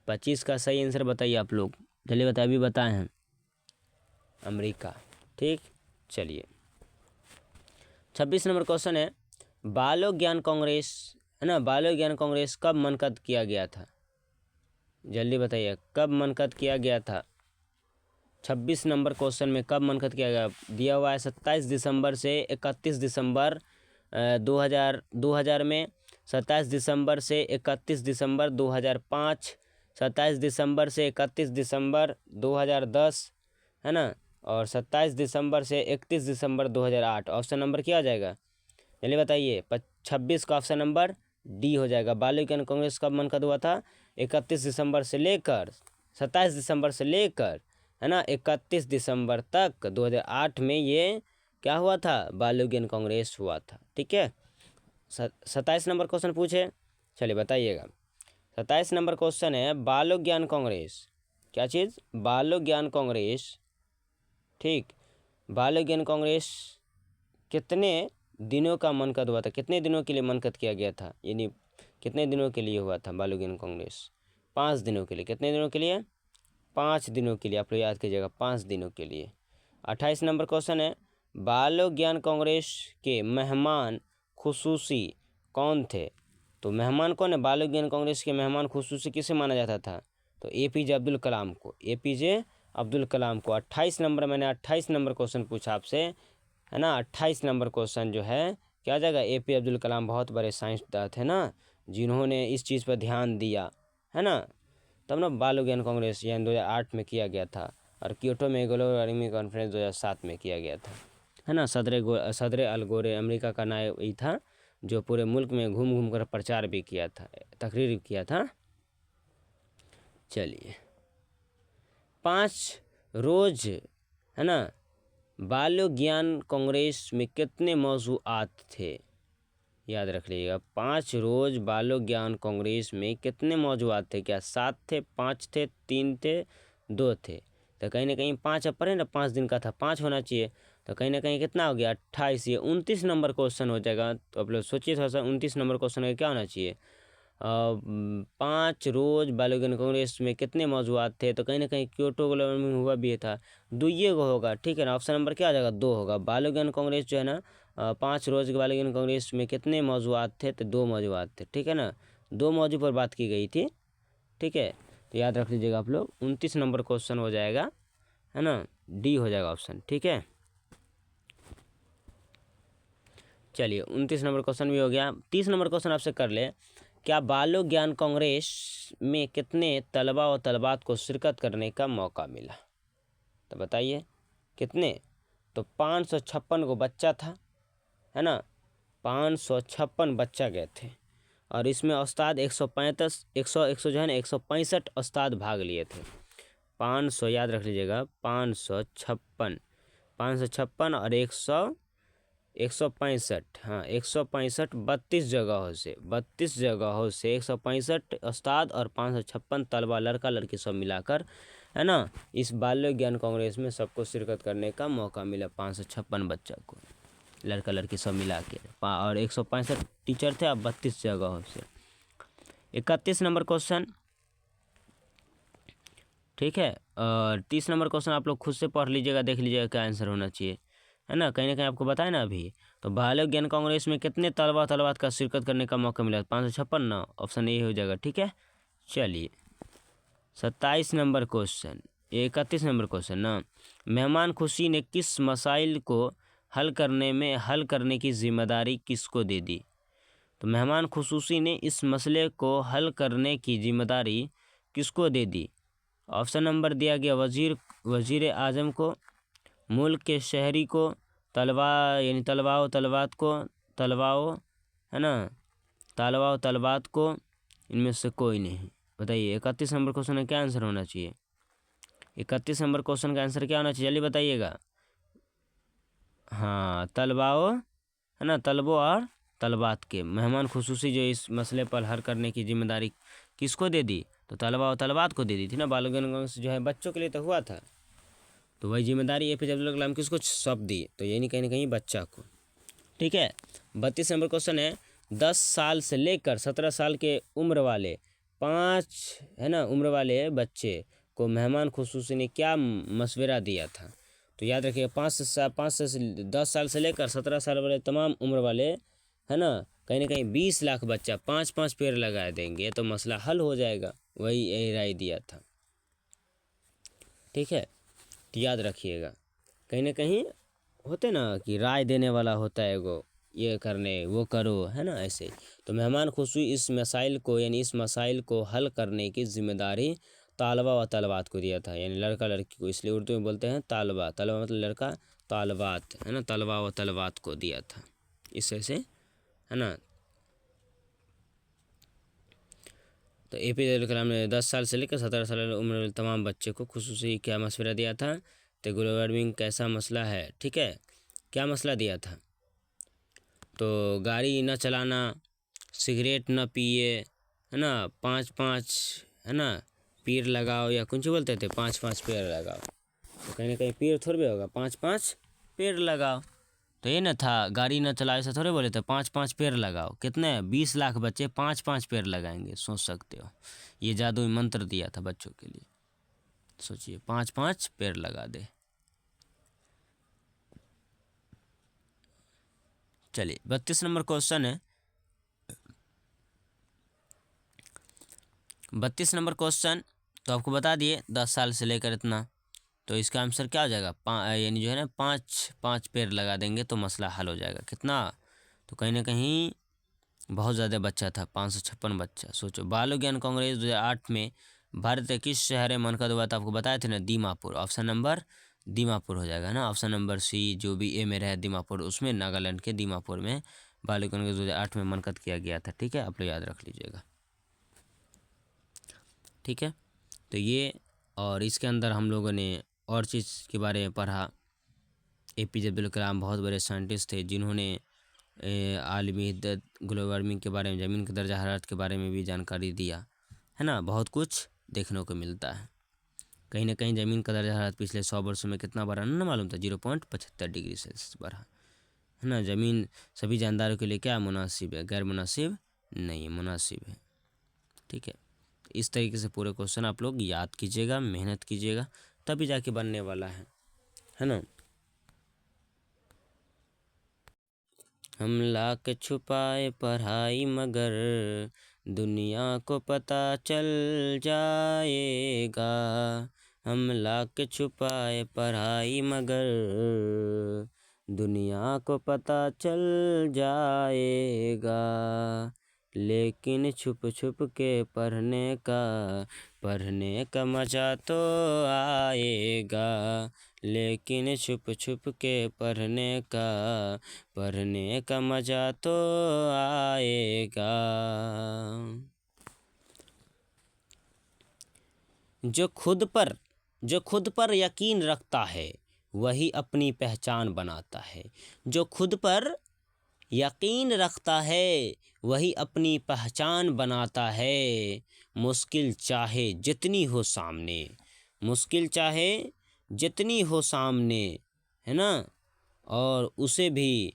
25 का सही आंसर बताइए आप लोग, जल्दी बताइए। अभी बताए हैं अमेरिका। ठीक, चलिए 26 नंबर क्वेश्चन है, बालो ज्ञान कांग्रेस, है ना, बालो ज्ञान कांग्रेस कब मनक़द किया गया था? जल्दी बताइए, कब मनक़द किया गया था? 26 नंबर क्वेश्चन में कब मनक़द किया गया? दिया हुआ है 27 दिसंबर से 31 दिसंबर 2000 में, 27 दिसंबर से 31 दिसंबर 2005, 27 दिसंबर से 31 दिसंबर 2010, है ना, और 27 दिसंबर से 31 दिसंबर 2008। ऑप्शन नंबर क्या हो जाएगा? जल्दी बताइए। 26 का ऑप्शन नंबर डी हो जाएगा। बालो ज्ञान कांग्रेस कब मनक़द हुआ था? 31 दिसंबर से लेकर 27 दिसंबर से लेकर, है ना, 31 दिसंबर तक 2008 में ये क्या हुआ था? बालो ज्ञान कांग्रेस हुआ था। ठीक है, 27 नंबर क्वेश्चन पूछे, चलिए बताइएगा। 27 नंबर क्वेश्चन है, बालो ज्ञान कांग्रेस, क्या चीज़? बालो ज्ञान कांग्रेस, ठीक, बालो ज्ञान कांग्रेस कितने दिनों का मनक़द हुआ था? कितने दिनों के लिए मनक़द किया गया था? यानी कितने दिनों के लिए हुआ था बालो ज्ञान कांग्रेस? 5 दिनों के लिए। कितने दिनों के लिए? 5 दिनों के लिए। आप लोग याद कीजिएगा, 5 दिनों के लिए। 28 नंबर क्वेश्चन है, बालो ज्ञान कांग्रेस के मेहमान खुसूसी कौन थे? तो मेहमान कौन है? बालो ज्ञान कांग्रेस के मेहमान खुसूसी किसे माना जाता था? तो APJ अब्दुल कलाम को, APJ अब्दुल कलाम को। 28 नंबर, मैंने 28 नंबर क्वेश्चन पूछा आपसे, है ना। 28 नंबर क्वेश्चन जो है क्या आ जाएगा? APJ अब्दुल कलाम बहुत बड़े साइंसदान थे ना, जिन्होंने इस चीज़ पर ध्यान दिया, है ना। तब ना बालो ज्ञान कांग्रेस यानी 2008 में किया गया था, और क्योटो में ग्लोबल वार्मिंग कॉन्फ्रेंस 2007 में किया गया था, है ना। सदर अल गोरे अमेरिका का नायब ही था, जो पूरे मुल्क में घूम घूम कर प्रचार भी किया था, तकरीर भी किया था। चलिए 5 रोज़, है ना, बालो ज्ञान कांग्रेस में कितने मौज़ूआत थे? याद रख लीजिएगा, 5 रोज़ बालो ज्ञान कांग्रेस में कितने मौज़ूआत थे? क्या 7 थे, 5 थे, 3 थे, 2 थे? तो कहीं ना कहीं 5 अब पढ़े ना, 5 दिन का था, 5 होना चाहिए। तो कहीं ना कहीं कितना हो गया 28, ये 29 नंबर क्वेश्चन हो जाएगा। तो आप लोग सोचिए थोड़ा सा, 29 नंबर क्वेश्चन का क्या होना चाहिए। 5 रोज बालोगिन कांग्रेस में कितने मौजूद थे, तो कहीं ना कहीं क्योटो ग्लोबल में हुआ भी था, दुइये को होगा, ठीक है ना। ऑप्शन नंबर क्या हो जाएगा, 2 होगा। बालोगिन कांग्रेस जो है ना 5 रोज के बालोगिन कांग्रेस में कितने मौजूद थे, तो 2 मौजूद थे, ठीक है ना। 2 मौजू पर बात की गई थी, ठीक है। तो याद रख लीजिएगा आप लोग, 29 नंबर क्वेश्चन हो जाएगा, है ना, डी हो जाएगा ऑप्शन, ठीक है। चलिए 29 नंबर क्वेश्चन भी हो गया। 30 नंबर क्वेश्चन आपसे कर ले, क्या बालोग ज्ञान कांग्रेस में कितने तलबा और तलबात को शिरकत करने का मौका मिला, तो बताइए कितने। तो 556 को बच्चा था, है ना, 556 बच्चा गए थे, और इसमें उस्ताद 135 100 जो है ना 165 उस्ताद भाग लिए थे। 500 याद रख लीजिएगा, 556 और 165, हाँ 165, 32 जगहों से 165 उस्ताद और 556 तलबा लड़का लड़की सब मिलाकर, है ना, इस बाल्य ज्ञान कांग्रेस में सबको शिरकत करने का मौका मिला। 556 बच्चा को, लड़का लड़की सब मिला के, और 165 टीचर थे, अब 32 जगहों से। 31 नंबर क्वेश्चन, ठीक है। और 30 नंबर क्वेश्चन आप लोग खुद से पढ़ लीजिएगा, देख लीजिएगा क्या आंसर होना चाहिए, है ना कहीं आपको बताए ना अभी। तो बालक ज्ञान कांग्रेस में कितने तलबा तलबात का शिरकत करने का मौका मिला, 556 ना, ऑप्शन ए हो जाएगा, ठीक है। चलिए 27 नंबर क्वेश्चन, 31 नंबर क्वेश्चन ना, मेहमान खुशी ने किस मसाइल को हल करने की जिम्मेदारी किसको दे दी। तो मेहमान खुशूसी ने इस मसले को हल करने की जिम्मेदारी किसको दे दी। ऑप्शन नंबर दिया गया वजीर आजम को, मुल्क के शहरी को, तलबा यानी तलबाओ तलबात को, तलबाओ है ना, तलबाओ तलबात को, इनमें से कोई नहीं। बताइए 31 नंबर क्वेश्चन का क्या आंसर होना चाहिए। 31 नंबर क्वेश्चन का आंसर क्या होना चाहिए, जल्दी बताइएगा। हाँ तलबाओ, है ना, तलबो और तलबात के, मेहमान खुसूसी जो इस मसले पर हल करने की जिम्मेदारी किसको दे दी, तो तलबा और तलबात को दे दी थी ना। बाल जो है बच्चों के लिए तो हुआ था, तो वही जिम्मेदारी APJ अब्दुल कलाम किसको सौंप दी, तो ये नहीं कहीं ना कहीं बच्चा को, ठीक है। 32 नंबर क्वेश्चन है, 10 साल से लेकर 17 साल के उम्र वाले 5, है ना, उम्र वाले बच्चे को मेहमान खुसूसी ने क्या मशवरा दिया था। तो याद रखिए 5 से 10 साल से लेकर 17 साल वाले तमाम उम्र वाले, है ना कहीं 20 लाख बच्चा 5-5 पेड़ लगा देंगे तो मसला हल हो जाएगा, वही यही राय दिया था, ठीक है। तो याद रखिएगा, कहीं ना कहीं होते ना कि राय देने वाला होता है एगो, ये करने वो करो, है ना ऐसे। तो मेहमान खुशी इस मसाइल को यानी इस मसाइल को हल करने की जिम्मेदारी तालबा व तलबात को दिया था, यानी लड़का लड़की को, इसलिए उर्दू में बोलते हैं तालबा, तलबा मतलब लड़का, तालबात है ना, तलबा व तलबात को दिया था इससे से, है ना। तो APJ अब्दुल कलाम ने 10 साल से लेकर 17 साल उम्र वाले तमाम बच्चे को खुसूसी क्या मशवरा दिया था, तो ग्लोबल वार्मिंग कैसा मसला है, ठीक है, क्या मसला दिया था। तो गाड़ी न चलाना, सिगरेट न पिए, है ना, 5-5, है ना, पेड़ लगाओ, या कुछ बोलते थे 5-5 पेड़ लगाओ, तो कहीं ना कहीं पेड़ थोड़े भी होगा, 5-5 पेड़ लगाओ। तो ये ना था, गाड़ी न चलाओ ऐसा थोड़े बोले थे, 5-5 पेड़ लगाओ, कितने 20 लाख बच्चे 5-5 पेड़ लगाएंगे, सोच सकते हो, ये जादुई मंत्र दिया था बच्चों के लिए। सोचिए 5-5 पेड़ लगा दे। चलिए 32 नंबर क्वेश्चन है, 32 नंबर क्वेश्चन तो आपको बता दिए 10 साल से लेकर इतना, तो इसका आंसर क्या हो जाएगा, यानी जो है ना 5-5 पेड़ लगा देंगे तो मसला हल हो जाएगा। कितना, तो कहीं ना कहीं बहुत ज़्यादा बच्चा था, 556 बच्चा। सोचो बाल ज्ञान कांग्रेस 2008 में भारत के किस शहर में मनक़द हुआ था, आपको बताए थे ना, दीमापुर, ऑप्शन नंबर दीमापुर हो जाएगा ना। ऑप्शन नंबर सी जो भी ए में रहे दीमापुर, उसमें नागालैंड के दीमापुर में बाल कांग्रेस 2008 में मनक़द किया गया था, ठीक है, आप लोग याद रख लीजिएगा, ठीक है। तो ये, और इसके अंदर हम लोगों ने और चीज़ के बारे में पढ़ा। APJ अब्दुल कलाम बहुत बड़े साइंटिस्ट थे जिन्होंने आलमी हिद्दत, ग्लोबल वार्मिंग के बारे में, ज़मीन के दर्जा हरारत के बारे में भी जानकारी दिया, है ना, बहुत कुछ देखने को मिलता है। कहीं ना कहीं ज़मीन का दर्जा हरारत पिछले 100 वर्षों में कितना बढ़ा ना मालूम था? 0.75 डिग्री सेल्सियस बढ़ा, है ना। ज़मीन सभी जानदारों के लिए क्या मुनासिब है? गैर मुनासिब नहीं है, मुनासिब है। ठीक है, इस तरीके से पूरे क्वेश्चन आप लोग याद कीजिएगा, मेहनत कीजिएगा, तभी जाके बनने वाला है ना। हम लाख छुपाए पढ़ाई मगर दुनिया को पता चल जाएगा। हम लाख छुपाए पढ़ाई मगर दुनिया को पता चल जाएगा। लेकिन छुप छुप के पढ़ने का मज़ा तो आएगा। लेकिन छुप छुप के पढ़ने का मज़ा तो आएगा। जो खुद पर यकीन रखता है वही अपनी पहचान बनाता है। जो खुद पर यकीन रखता है वही अपनी पहचान बनाता है। मुश्किल चाहे जितनी हो सामने, मुश्किल चाहे जितनी हो सामने, है ना, और उसे भी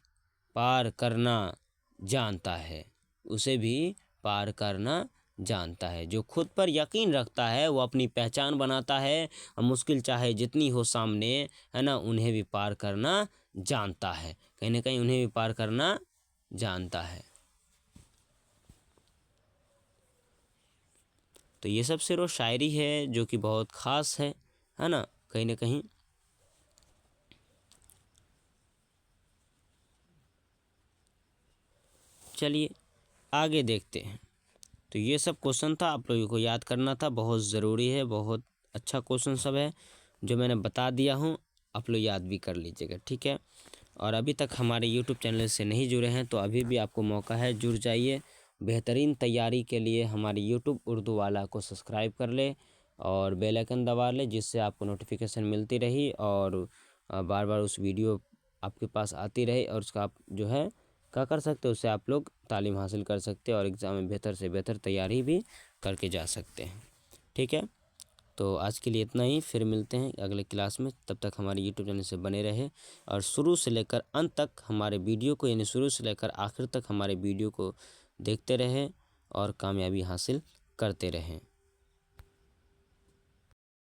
पार करना जानता है, उसे भी पार करना जानता है। जो खुद पर यकीन रखता है वो अपनी पहचान बनाता है, और मुश्किल चाहे जितनी हो सामने, है ना, उन्हें भी पार करना जानता है। कहीं ना कहीं उन्हें भी पार करना जानता है। तो ये सब शेर व शायरी है जो कि बहुत ख़ास है ना, कहीं ना कहीं। चलिए आगे देखते हैं। तो ये सब क्वेश्चन था, आप लोगों को याद करना था, बहुत ज़रूरी है, बहुत अच्छा क्वेश्चन सब है जो मैंने बता दिया हूँ, आप लोग याद भी कर लीजिएगा। ठीक है, और अभी तक हमारे यूट्यूब चैनल से नहीं जुड़े हैं तो अभी भी आपको मौका है, जुड़ जाइए। बेहतरीन तैयारी के लिए हमारे यूट्यूब उर्दू वाला को सब्सक्राइब कर ले और बेल आइकन दबा ले, जिससे आपको नोटिफिकेशन मिलती रही और बार बार उस वीडियो आपके पास आती रहे, और उसका आप जो है क्या कर सकते हो, उससे आप लोग तालीम हासिल कर सकते हैं और एग्ज़ाम में बेहतर से बेहतर तैयारी भी करके जा सकते हैं। ठीक है, तो आज के लिए इतना ही, फिर मिलते हैं अगले क्लास में। तब तक हमारे यूट्यूब चैनल से बने रहे और शुरू से लेकर अंत तक हमारे वीडियो को, यानी शुरू से लेकर आखिर तक हमारे वीडियो को देखते रहें और कामयाबी हासिल करते रहें।